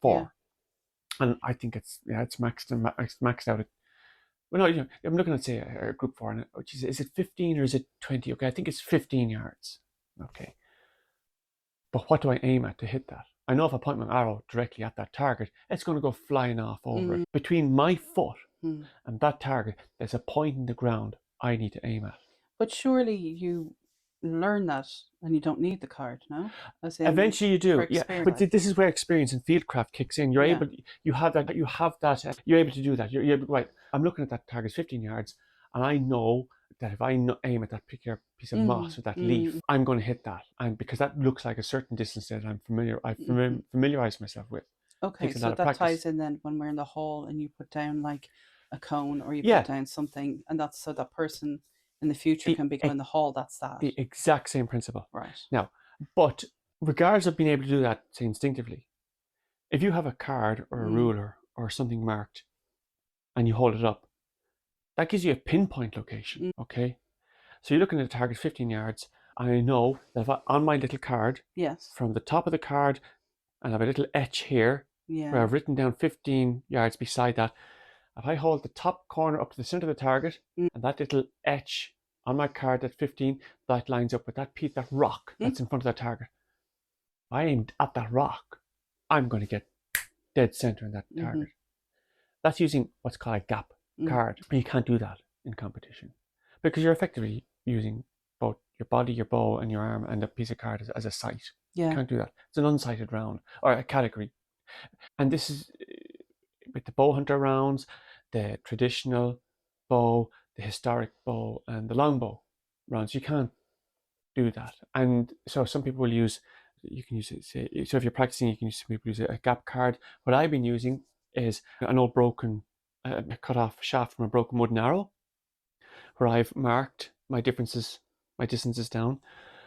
4, and I think it's maxed out at, well, no, I'm looking at, say, a group 4, and is it 15 or is it 20? Okay, I think it's 15 yards. Okay. But what do I aim at to hit that? I know if I point my arrow directly at that target, it's going to go flying off over it. Between my foot and that target, there's a point in the ground I need to aim at. But surely you learn that and you don't need the card, no? Eventually you do, yeah. But this is where experience and fieldcraft kicks in. You're able, you're able to do that. You're able, right, I'm looking at that target 15 yards, and I know that if I aim at that particular piece of moss or that leaf, I'm going to hit that, and because that looks like a certain distance that I've familiarized myself with. Okay, so that ties in then when we're in the hall and you put down like a cone or you put down something, and that's so that person in the future can be going in the hall. That's that. The exact same principle. Right. Now, but regardless of being able to do that, say, instinctively, if you have a card or a ruler or something marked and you hold it up, that gives you a pinpoint location, okay? So you're looking at a target 15 yards, and I know that if on my little card, from the top of the card, and I have a little etch here, where I've written down 15 yards beside that, if I hold the top corner up to the center of the target, and that little etch on my card at 15, that lines up with that piece, that rock that's in front of that target. If I aimed at that rock, I'm going to get dead center in that target. That's using what's called a gap card. And you can't do that in competition because you're effectively using both your body, your bow, and your arm, and a piece of card as a sight. You can't do that. It's an unsighted round or a category. And this is with the bow hunter rounds, the traditional bow, the historic bow, and the longbow rounds. You can't do that. And so some people will use, you can use it, say, so if you're practicing, you can use, some people use a gap card. What I've been using is an old broken, cut off shaft from a broken wooden arrow, where I've marked my differences, my distances down.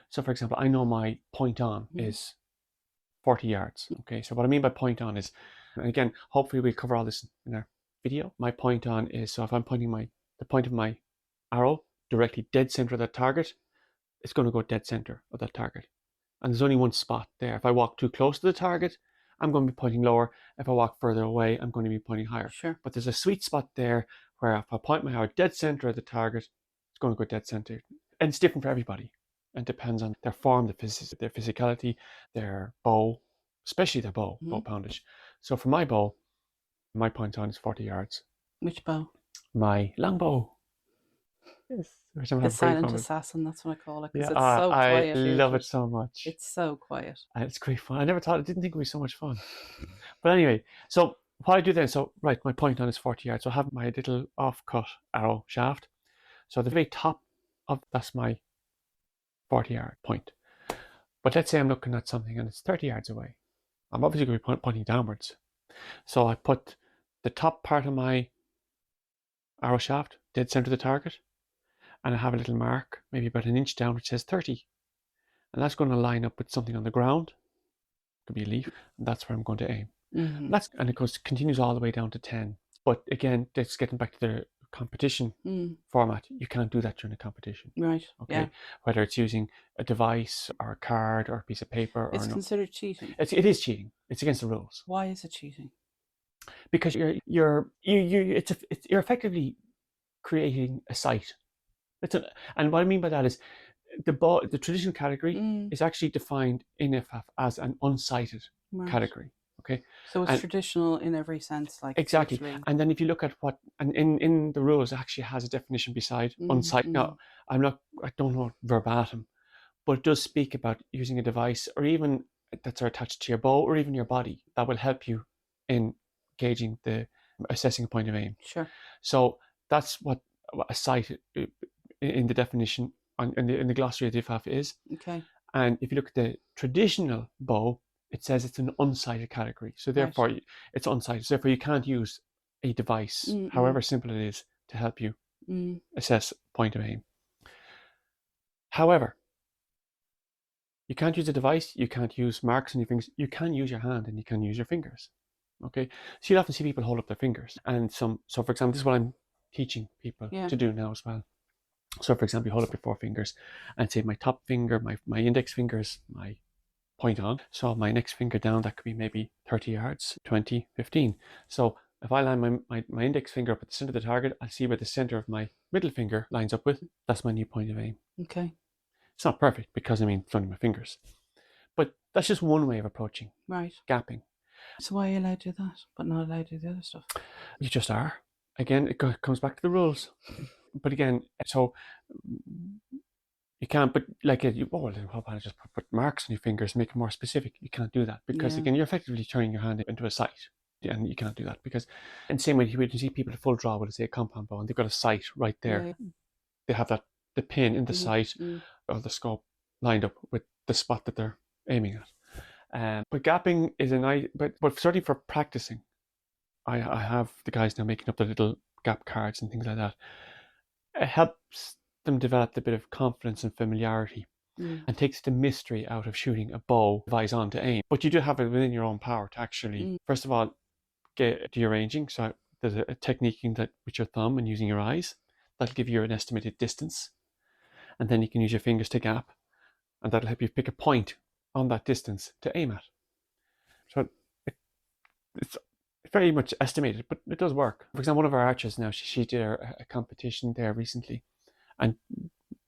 So for example, I know my point on is 40 yards. Okay, so what I mean by point on is, and again, hopefully we'll cover all this in our video. My point on is, so if I'm pointing the point of my arrow directly dead center of that target, it's going to go dead center of that target. And there's only one spot there. If I walk too close to the target, I'm going to be pointing lower. If I walk further away, I'm going to be pointing higher. Sure. But there's a sweet spot there where if I point my arrow dead center of the target, it's going to go dead center. And it's different for everybody. And depends on their form, their physicality, their bow, especially their bow poundage. So for my bow, my point on is 40 yards. Which bow? My longbow. Yes, which I'm the silent assassin, that's what I call it, because it's so quiet. I love it so much. It's so quiet. And it's great fun. I didn't think it would be so much fun. But anyway, so what I do then, so right, my point on is 40 yards. So I have my little off-cut arrow shaft. So the very top of that's my 40-yard point. But let's say I'm looking at something and it's 30 yards away. I'm obviously going to be pointing downwards. So I put the top part of my arrow shaft dead center of the target, and I have a little mark, maybe about an inch down, which says 30. And that's going to line up with something on the ground. It could be a leaf, and that's where I'm going to aim. And it continues all the way down to 10. But again, that's getting back to the competition format. You can't do that during a competition. Right. Okay. Yeah. Whether it's using a device or a card or a piece of paper, it's considered cheating. It is cheating. It's against the rules. Why is it cheating? Because you're effectively creating a sight. And what I mean by that is the traditional category is actually defined in IFAF as an unsighted category. Okay. So it's traditional in every sense, like exactly. Literally. And then if you look at what, and in the rules, it actually has a definition beside unsighted. Now, I don't know verbatim, but it does speak about using a device or even that's attached to your bow or even your body that will help you in gauging assessing a point of aim. Sure. So that's what a sight in the definition in the glossary of the IFAF is. Okay. And if you look at the traditional bow, it says it's an unsighted category. So therefore, it's unsighted. So therefore, you can't use a device, however simple it is, to help you assess point of aim. However, you can't use a device. You can't use marks on your fingers. You can use your hand and you can use your fingers. Okay. So you'll often see people hold up their fingers. And so for example, this is what I'm teaching people to do now as well. So for example, you hold up your 4 fingers and say my top finger, my index finger is my point on. So my next finger down, that could be maybe 30 yards, 20, 15. So if I line my index finger up at the center of the target, I'll see where the center of my middle finger lines up with. That's my new point of aim. Okay. It's not perfect because it's only my fingers. But that's just one way of approaching gapping. So why are you allowed to do that, but not allowed to do the other stuff? You just are. Again, it comes back to the rules. But again, so you can't, but like, why don't just put marks on your fingers, make it more specific? You can't do that because, again, you're effectively turning your hand into a sight. And you can't do that because, in the same way, you see people at full draw with, say, a compound bow, and they've got a sight right there. Yeah. They have the pin in the sight or the scope lined up with the spot that they're aiming at. But gapping is a nice, but certainly for practicing, I have the guys now making up the little gap cards and things like that. It helps them develop a bit of confidence and familiarity and takes the mystery out of shooting a bow device on to aim. But you do have it within your own power to actually, first of all, do your ranging. So there's a technique with your thumb and using your eyes. That'll give you an estimated distance. And then you can use your fingers to gap. And that'll help you pick a point on that distance to aim at. So it's very much estimated, but it does work. For example, one of our archers now, she did a competition there recently, and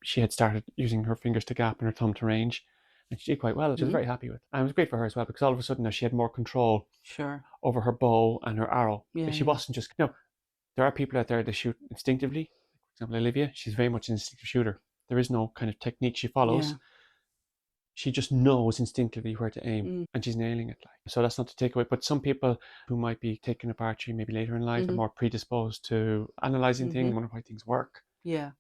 she had started using her fingers to gap and her thumb to range, and she did quite well. She was very happy with it. And it was great for her as well, because all of a sudden now she had more control over her bow and her arrow. She wasn't just, there are people out there that shoot instinctively. For example, Olivia, she's very much an instinctive shooter. There is no kind of technique she follows. She just knows instinctively where to aim, and she's nailing it. So that's not to take away. But some people who might be taking up archery maybe later in life are more predisposed to analysing things, wondering why things work. Yeah.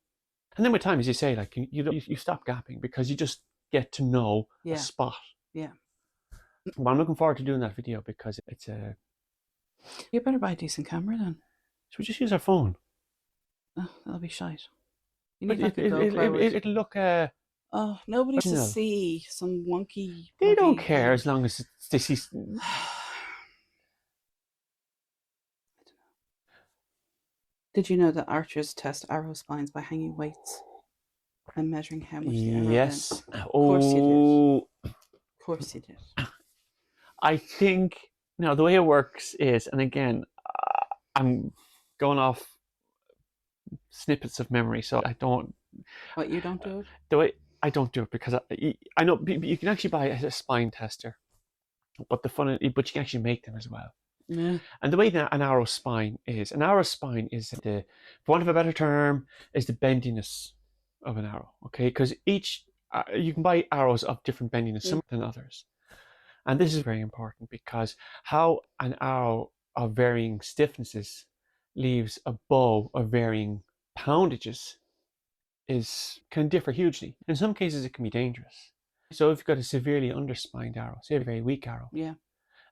And then with time, as you say, like you stop gapping because you just get to know a Yeah. spot. Yeah. Well, I'm looking forward to doing that video because it's a. You better buy a decent camera then. Should we just use our phone? Oh, that'll be shite. You But need like a GoPro. it'll look Oh, nobody to original. see some wonky They don't bloody care thing. as long as they see. Did you know that archers test arrow spines by hanging weights and measuring how much the arrow Yes. bends? Of course you did. Oh, Of course you did. I think now the way it works is, and again, I'm going off snippets of memory, so I don't. What, you don't do it? The way I don't do it because I know you can actually buy a spine tester, but but you can actually make them as well. Yeah. And the way that an arrow spine is the, for want of a better term, is the bendiness of an arrow. Okay, because each you can buy arrows of different bendiness, some than others, and this is very important because how an arrow of varying stiffnesses leaves a bow of varying poundages can differ hugely. In some cases, it can be dangerous. So if you've got a severely underspined arrow, say a very weak arrow, Yeah.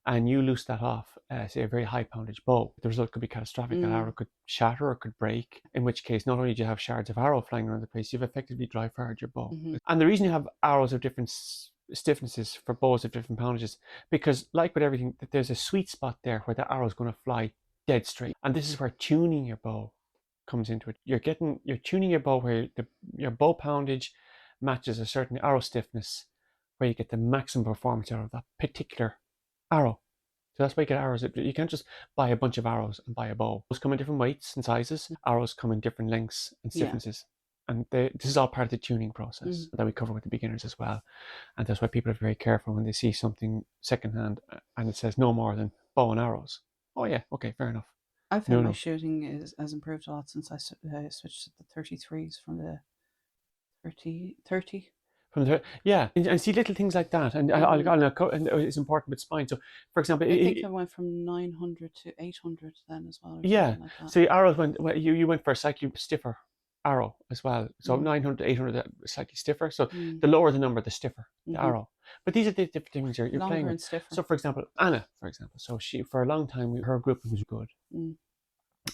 and you loose that off, say a very high poundage bow, the result could be catastrophic. That arrow could shatter or could break, in which case not only do you have shards of arrow flying around the place, you've effectively dry fired your bow. And the reason you have arrows of different stiffnesses for bows of different poundages, because like with everything, there's a sweet spot there where the arrow is going to fly dead straight. And this is where tuning your bow comes into it. You're tuning your bow where your bow poundage matches a certain arrow stiffness, where you get the maximum performance out of that particular arrow. So that's why you get arrows. You can't just buy a bunch of arrows and buy a bow. Arrows come in different weights and sizes. Arrows come in different lengths and stiffnesses. And this is all part of the tuning process that we cover with the beginners as well. And that's why people are very careful when they see something secondhand and it says no more than bow and arrows. Oh yeah, okay, fair enough. I found my shooting has improved a lot since I switched to the 33s from the 30. Yeah, and see little things like that, and and it's important with spine. So, for example, I think I went from 900 to 800 then as well. Yeah, like that. so the arrows you went for a slightly stiffer arrow as well. So 900 to 800 slightly stiffer. So the lower the number, the stiffer the arrow. But these are the different things you're longer playing with. And stiffer. So, for example, Anna, so she for a long time her grouping was good,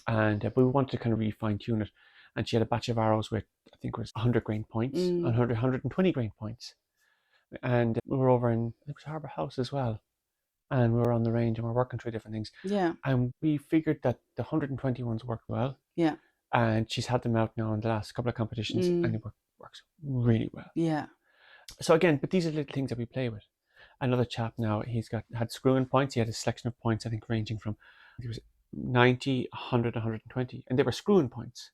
and but we wanted to kind of really fine tune it. And she had a batch of arrows with, I think it was 100 grain points, 120 grain points. And we were over in, I think it was Harbour House as well. And we were on the range and we were working through different things. Yeah. And we figured that the 120 ones worked well. Yeah. And she's had them out now in the last couple of competitions and it works really well. Yeah. So again, but these are little things that we play with. Another chap now, had screw-in points. He had a selection of points, I think, ranging from, it was 90, 100, 120. And they were screw-in points.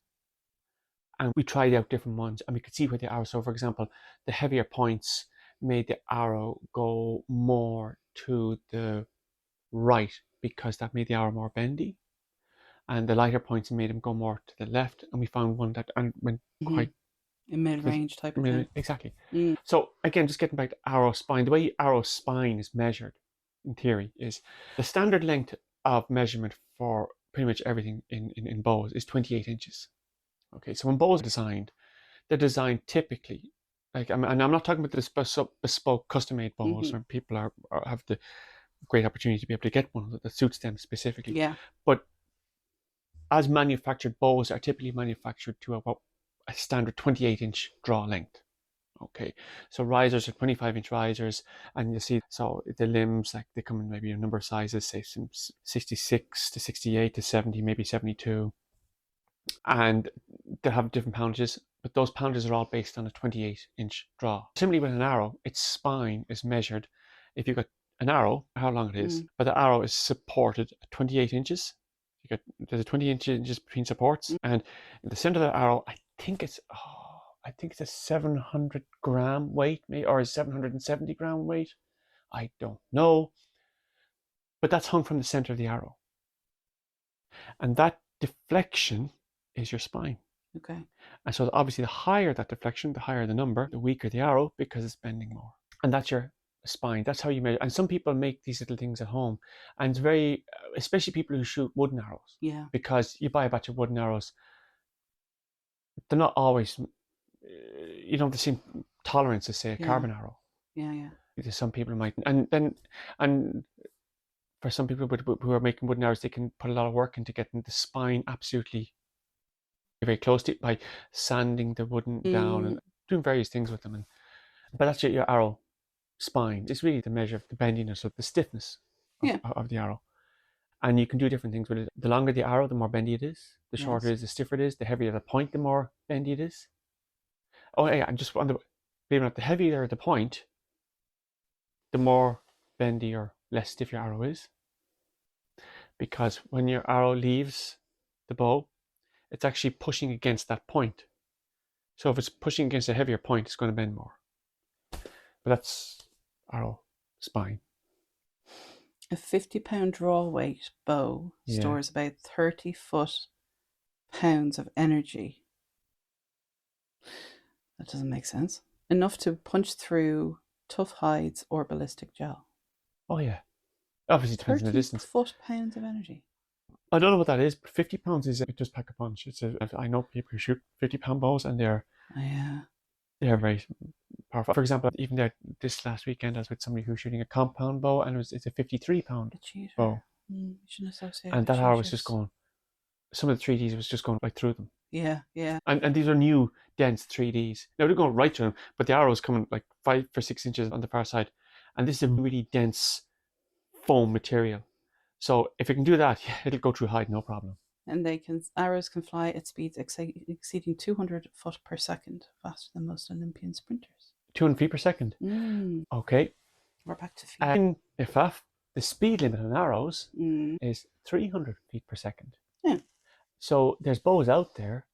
And we tried out different ones and we could see where the arrow, so for example, the heavier points made the arrow go more to the right because that made the arrow more bendy. And the lighter points made him go more to the left. And we found one that went quite in mid-range type of thing. Exactly. So again, just getting back to arrow spine, the way arrow spine is measured in theory is the standard length of measurement for pretty much everything in bows is 28 inches. Okay, so when bows are designed, they're designed typically, and I'm not talking about the bespoke custom-made bows where people have the great opportunity to be able to get one that suits them specifically. Yeah. But as manufactured, bows are typically manufactured to about a standard 28-inch draw length. Okay, so risers are 25-inch risers, and you see, so the limbs, like they come in maybe a number of sizes, say from 66 to 68 to 70, maybe 72. And they have different poundages, but those poundages are all based on a 28-inch draw. Similarly with an arrow, its spine is measured. If you've got an arrow, how long it is, but the arrow is supported at 28 inches. There's a 28 inches between supports, and in the center of the arrow, I think it's a 700 gram weight, or a 770 gram weight. I don't know, but that's hung from the center of the arrow, and that deflection is your spine. Okay. And so obviously the higher that deflection, the higher the number, the weaker the arrow because it's bending more. And that's your spine. That's how you measure. And some people make these little things at home. And it's very, especially people who shoot wooden arrows. Yeah. Because you buy a batch of wooden arrows, they're not always you don't have the same tolerance as, say, a carbon arrow. Yeah. Because some people might, and for some people who are making wooden arrows, they can put a lot of work into getting the spine absolutely very close to it by sanding the wooden down and doing various things with them. But that's your arrow spine. It's really the measure of the bendiness of the stiffness of the arrow. And you can do different things with it. The longer the arrow, the more bendy it is. The shorter it is, the stiffer it is. The heavier the point, the more bendy it is. Oh yeah, and just on the, believe it or not, the heavier the point, the more bendy or less stiff your arrow is. Because when your arrow leaves the bow, it's actually pushing against that point. So if it's pushing against a heavier point, it's going to bend more. But that's arrow spine. A 50-pound draw weight bow stores about 30 foot-pounds of energy. That doesn't make sense. Enough to punch through tough hides or ballistic gel. Oh yeah. Obviously it depends on the distance. 30 foot-pounds of energy. I don't know what that is, but 50 pounds is just pack a punch. I know people who shoot 50-pound bows, and they're very powerful. For example, even this last weekend, I was with somebody who was shooting a compound bow, and it's a 53-pound bow. And that arrow was just going. Some of the 3Ds was just going right through them. Yeah. And these are new, dense 3Ds. Now they're going right through them, but the arrow is coming like 5 or 6 inches on the far side, and this is a really dense foam material. So if it can do that, it'll go through hide, no problem. And arrows can fly at speeds exceeding 200 foot per second, faster than most Olympian sprinters. 200 feet per second? Okay. We're back to feet. And the speed limit on arrows is 300 feet per second. Yeah. So there's bows out there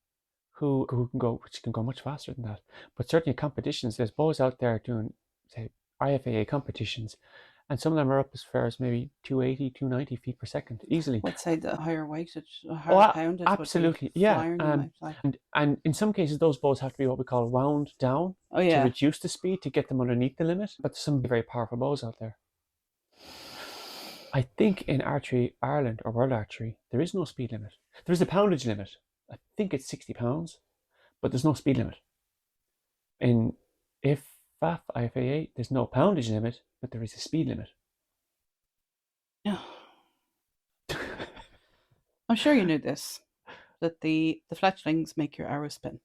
which can go much faster than that. But certainly competitions, there's bows out there doing, say, IFAA competitions, and some of them are up as far as maybe 280, 290 feet per second, easily. I'd say the higher weighted, higher pounded. Absolutely, yeah. And in some cases, those bows have to be what we call wound down to reduce the speed, to get them underneath the limit. But there's some very powerful bows out there. I think in Archery Ireland or World Archery, there is no speed limit. There is a poundage limit. I think it's 60 pounds, but there's no speed limit. In IFAA, there's no poundage limit, but there is a speed limit. Yeah. I'm sure you knew this, that the fletchlings make your arrow spin.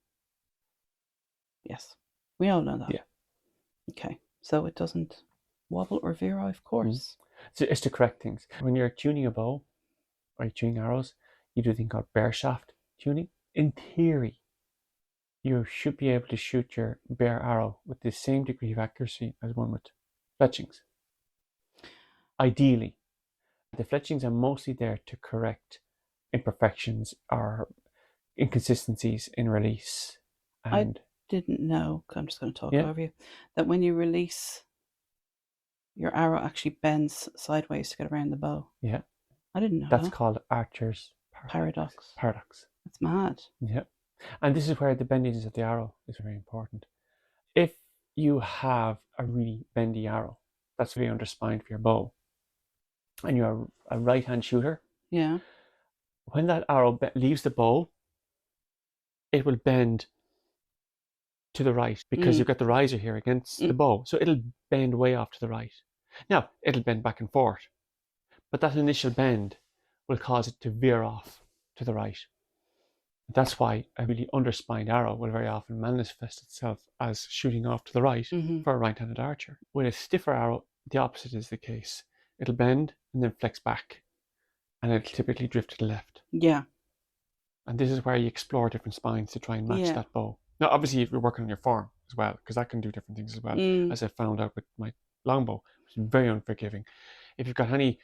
Yes, we all know that. Yeah. Okay, so it doesn't wobble or veer off course. So it's to correct things. When you're tuning a bow or you're tuning arrows, you do a thing called bare shaft tuning. In theory, you should be able to shoot your bare arrow with the same degree of accuracy as one with fletchings. Ideally, the fletchings are mostly there to correct imperfections or inconsistencies in release. And I didn't know, I'm just going to talk over you, that when you release, your arrow actually bends sideways to get around the bow. Yeah. I didn't know That's called Archer's paradox. That's mad. Yeah. And this is where the bendiness of the arrow is very important. If you have a really bendy arrow, that's very underspined for your bow, and you're a right-hand shooter, when that arrow leaves the bow, it will bend to the right, because you've got the riser here against the bow. So it'll bend way off to the right. Now, it'll bend back and forth, but that initial bend will cause it to veer off to the right. That's why a really underspined arrow will very often manifest itself as shooting off to the right for a right-handed archer. With a stiffer arrow, the opposite is the case. It'll bend and then flex back, and it'll typically drift to the left. Yeah. And this is where you explore different spines to try and match that bow. Now, obviously, if you're working on your form as well, because that can do different things as well, as I found out with my longbow, which is very unforgiving. If you've got any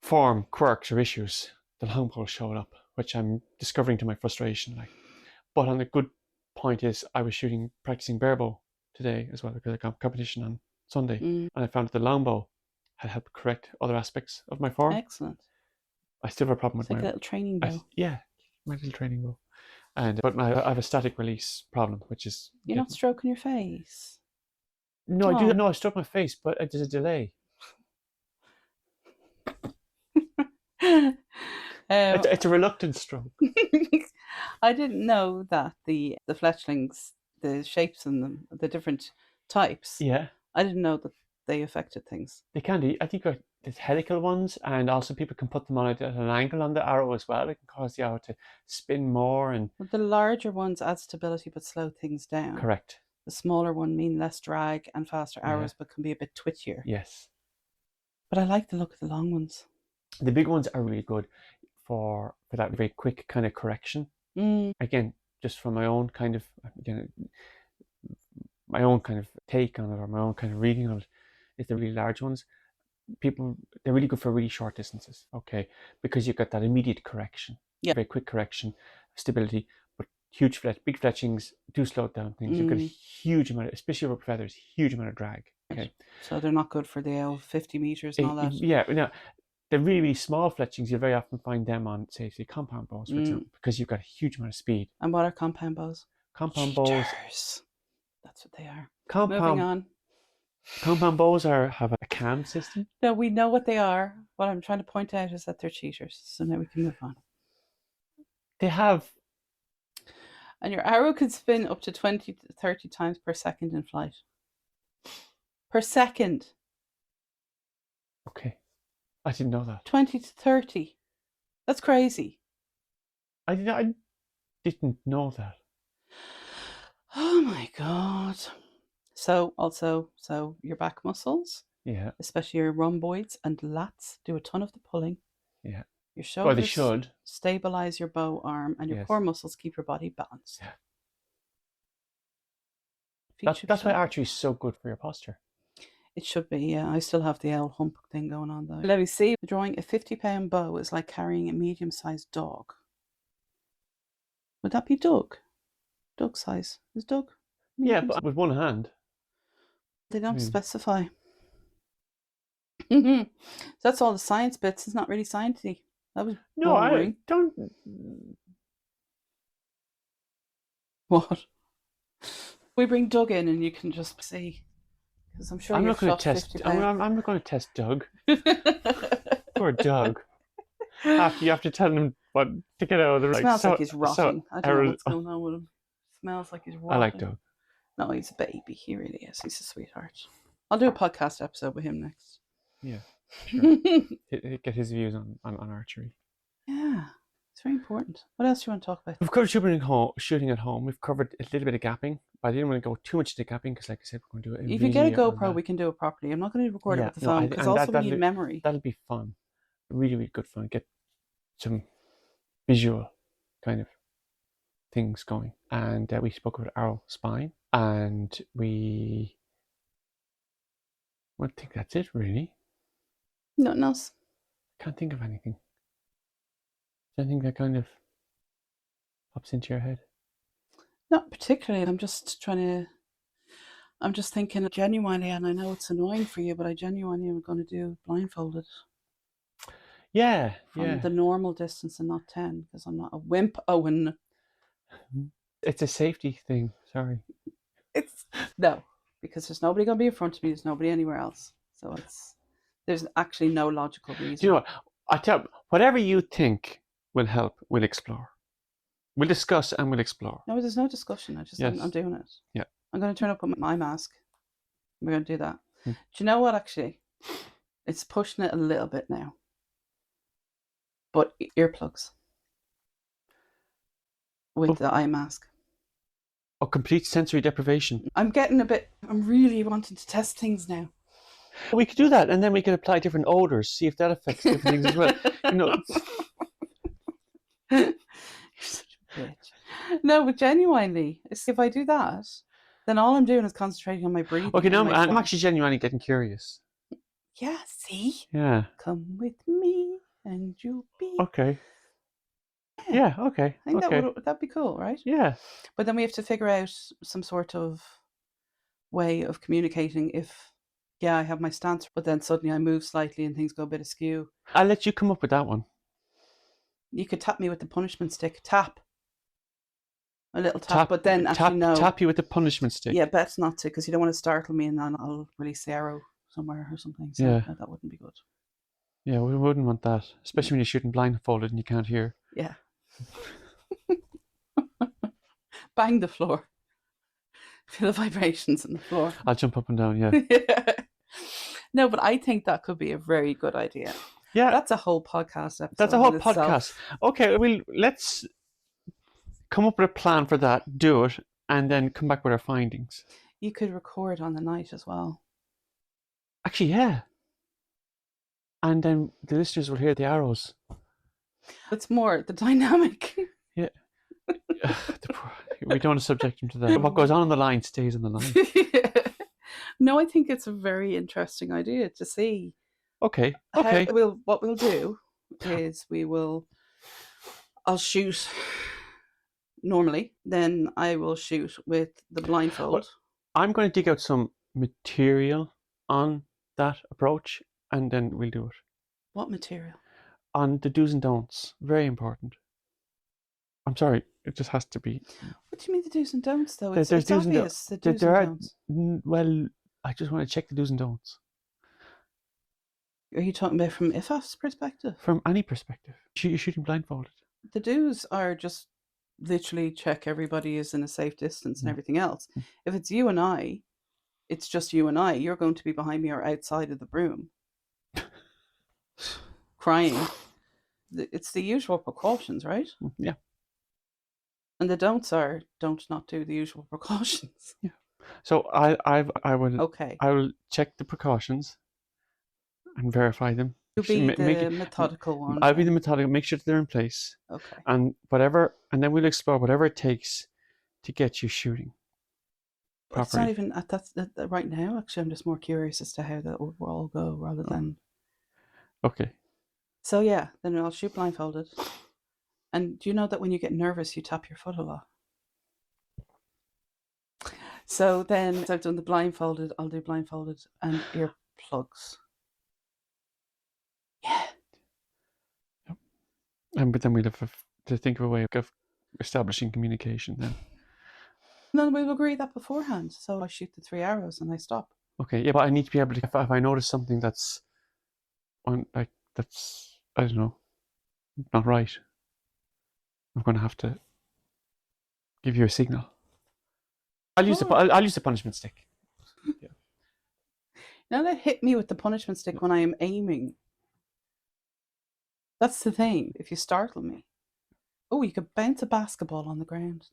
form quirks or issues, the longbow showed up, which I'm discovering to my frustration. But on the good point is, I was practicing barebow today as well, because I got competition on Sunday, and I found that the longbow had helped correct other aspects of my form. Excellent. I still have a problem with my little training bow. My little training bow. But I have a static release problem, which is... You're not stroking your face? No, I do. No, I stroke my face, but there's a delay. It's a reluctant stroke. I didn't know that the fletchlings the shapes and the different types. Yeah, I didn't know that they affected things. they can do. I think there's helical ones, and also people can put them on at an angle on the arrow as well. It can cause the arrow to spin more. And But the larger ones add stability but slow things down. correct. The smaller one mean less drag and faster Yeah. arrows, but can be a bit twitchier. Yes. But I like the look of the long ones. The big ones are really good for that very quick kind of correction. Again, just from my own kind of take on it, or my own kind of reading on it, is the really large ones. They're really good for really short distances. Okay, because you've got that immediate correction, very quick correction, stability. But big fletchings do slow down things. You've got a huge amount, especially rubber feathers, huge amount of drag. Okay, so they're not good for the 50 meters and all that. Yeah, no. The really, really small fletchings, you'll very often find them on, say compound bows, for example, because you've got a huge amount of speed. And what are compound bows? Compound bows. That's what they are. Moving on. Compound bows have a cam system. No, we know what they are. What I'm trying to point out is that they're cheaters. So now we can move on. They have. And your arrow can spin up to 20 to 30 times per second in flight. Per second. Okay. I didn't know that. 20 to 30. That's crazy. I didn't know that. Oh my God. So your back muscles, especially your rhomboids and lats, do a ton of the pulling. Yeah. Your shoulders they should stabilize your bow arm, and your core muscles keep your body balanced. Yeah. That's why archery is so good for your posture. It should be, yeah. I still have the old hump thing going on though. Let me see. Drawing a 50-pound bow is like carrying a medium-sized dog. Would that be Doug? Doug size. Is Doug? Yeah, but with one hand. They don't specify. So that's all the science bits. It's not really sciencey. That was boring. I don't. What? We bring Doug in and you can just see. Because I'm sure I'm you've not going to shot test. 50 I'm not going to test Doug. Poor Doug. After you have to tell him what to get out of the. It smells like he's rotting. I don't know what's going on with him. Smells like he's rotting. I like Doug. No, he's a baby. He really is. He's a sweetheart. I'll do a podcast episode with him next. Yeah, sure. Get his views on archery. Yeah, it's very important. What else do you want to talk about? We've covered shooting at home. We've covered a little bit of gapping, but I didn't want to go too much into gapping because, like I said, we're going to do it. If you get a GoPro, we can do it properly. I'm not going to record it with the phone because also we need memory. That'll be fun. Really, really good fun. Get some visual kind of things going. And we spoke about arrow spine, and I think that's it, really. Nothing else. Can't think of anything. Is there anything that kind of pops into your head? Not particularly. I'm just thinking genuinely, and I know it's annoying for you, but I genuinely am going to do blindfolded. Yeah, from the normal distance and not 10, because I'm not a wimp, Owen. It's a safety thing. Sorry. No, because there's nobody going to be in front of me. There's nobody anywhere else. So there's actually no logical reason. Do you know what? I tell whatever you think will help. We'll explore. We'll discuss and we'll explore. No, there's no discussion. I'm doing it. Yeah. I'm going to turn up with my mask. We're going to do that. Do you know what? Actually, it's pushing it a little bit now. But earplugs with the eye mask. Oh, complete sensory deprivation. I'm really wanting to test things now. We could do that, and then we could apply different odors, see if that affects different things as well. You're such a bitch. No, but genuinely, if I do that, then all I'm doing is concentrating on my breathing. Okay, now I'm actually genuinely getting curious. Yeah, see? Yeah. Come with me and you'll be... Okay. Yeah, okay. I think that'd be cool, right? Yeah. But then we have to figure out some sort of way of communicating if, I have my stance, but then suddenly I move slightly and things go a bit askew. I'll let you come up with that one. You could tap me with the punishment stick. Tap. A little tap, but then actually no. Tap you with the punishment stick. Yeah, best not to, because you don't want to startle me and then I'll release the arrow somewhere or something. So that wouldn't be good. Yeah, we wouldn't want that, especially when you're shooting blindfolded and you can't hear. Yeah. Bang the floor. Feel the vibrations on the floor. I'll jump up and down, yeah. No, but I think that could be a very good idea. Yeah. That's a whole podcast episode. That's a whole in podcast. Itself. Okay, let's come up with a plan for that, do it, and then come back with our findings. You could record on the night as well. Actually, yeah. And then the listeners will hear the arrows. It's more the dynamic. Yeah. We don't want to subject them to that. What goes on the line stays on the line. No, I think it's a very interesting idea to see. Okay. What we'll do is I'll shoot normally, then I will shoot with the blindfold. Well, I'm going to dig out some material on that approach, and then we'll do it. What material? On the do's and don'ts. Very important. I'm sorry, it just has to be. What do you mean the do's and don'ts, though? There's It's do's and obvious, the do's there and are, don'ts. well, I just want to check the do's and don'ts. Are you talking about from IFAF's perspective? From any perspective. You're shooting blindfolded. The do's are just literally check everybody is in a safe distance and everything else. If it's you and I, it's just you and I. You're going to be behind me or outside of the room. Crying. It's the usual precautions, right? Yeah. And the don'ts are don't not do the usual precautions. Yeah. So I will check the precautions and verify them. You'll be the methodical one. I'll be the methodical. Make sure that they're in place. Okay. And then we'll explore whatever it takes to get you shooting properly. It's not even at that right now. Actually, I'm just more curious as to how that will all go rather than. Okay. So yeah, then I'll shoot blindfolded. And do you know that when you get nervous, you tap your foot a lot? So then, as I've done the blindfolded, I'll do blindfolded and earplugs. Yeah. Yep. But then we'll have to think of a way of establishing communication then. No, we'll agree that beforehand. So I shoot the 3 arrows and I stop. Okay, yeah, but I need to be able to, if I notice something that's I don't know, not right, I'm going to have to give you a signal. I'll use the punishment stick. Yeah. Now they hit me with the punishment stick when I am aiming. That's the thing. If you startle me, you could bounce a basketball on the ground.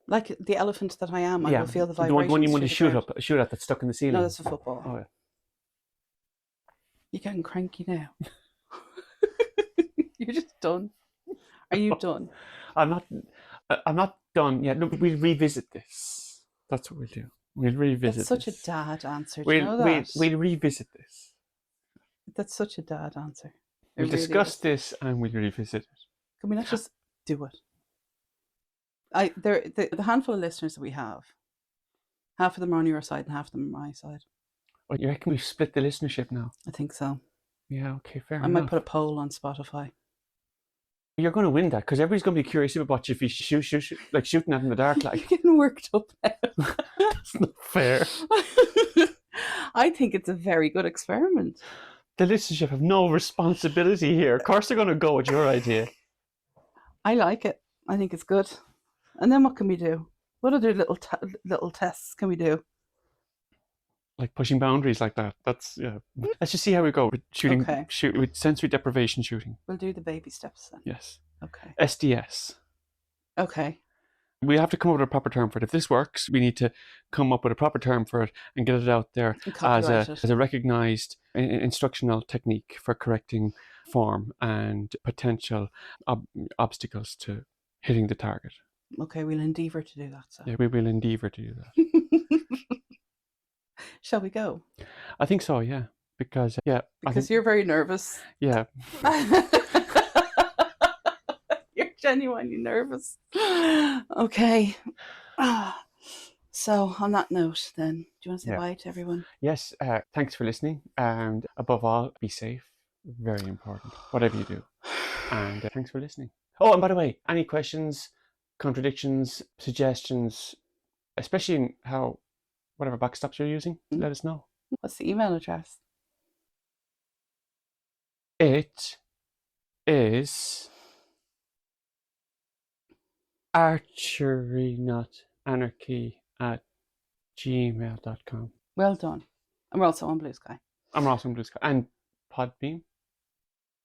Like the elephant that I am, I will feel the vibrations. The one you want to shoot at that's stuck in the ceiling. No, that's a football. Oh yeah. You're getting cranky now. You're just done. Are you done? I'm not done yet. No, we'll revisit this. That's what we'll do. We'll revisit. That's such a dad answer. Do you know that? We'll revisit this. That's such a dad answer. We'll discuss this and we'll revisit it. Can we not just do it? The handful of listeners that we have, half of them are on your side and half of them are on my side. Well, you reckon we've split the listenership now? I think so. Yeah, okay, fair enough. I might put a poll on Spotify. You're going to win that because everybody's going to be curious about you if you shoot like shooting at in the dark. Like You're getting worked up now. That's not fair. I think it's a very good experiment. The listenership have no responsibility here. Of course, they're going to go with your idea. I like it. I think it's good. And then what can we do? What other little tests can we do? Like pushing boundaries like that. That's Let's just see how we go with shooting. Okay. With sensory deprivation shooting. We'll do the baby steps then. Yes. Okay. SDS. Okay. We have to come up with a proper term for it. If this works, we need to come up with a proper term for it and get it out there as a recognised instructional technique for correcting form and potential obstacles to hitting the target. Okay, we'll endeavour to do that. So. Yeah, we will endeavour to do that. Shall we go? I think so, yeah. Because you're very nervous. Yeah. You're genuinely nervous. Okay. So on that note then, do you want to say bye to everyone? Yes, thanks for listening, and above all, be safe. Very important, whatever you do. And thanks for listening. Oh, and by the way, any questions, contradictions, suggestions, especially in whatever backstops you're using, let us know. What's the email address? It is archery, not anarchy, at gmail.com. Well done. And we're also on Blue Sky. I'm also on Blue Sky. And Podbean?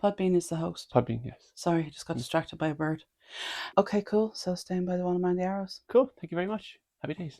Podbean is the host. Podbean, yes. Sorry, I just got distracted by a bird. Okay, cool. So staying by the one and mind the arrows. Cool. Thank you very much. Happy days.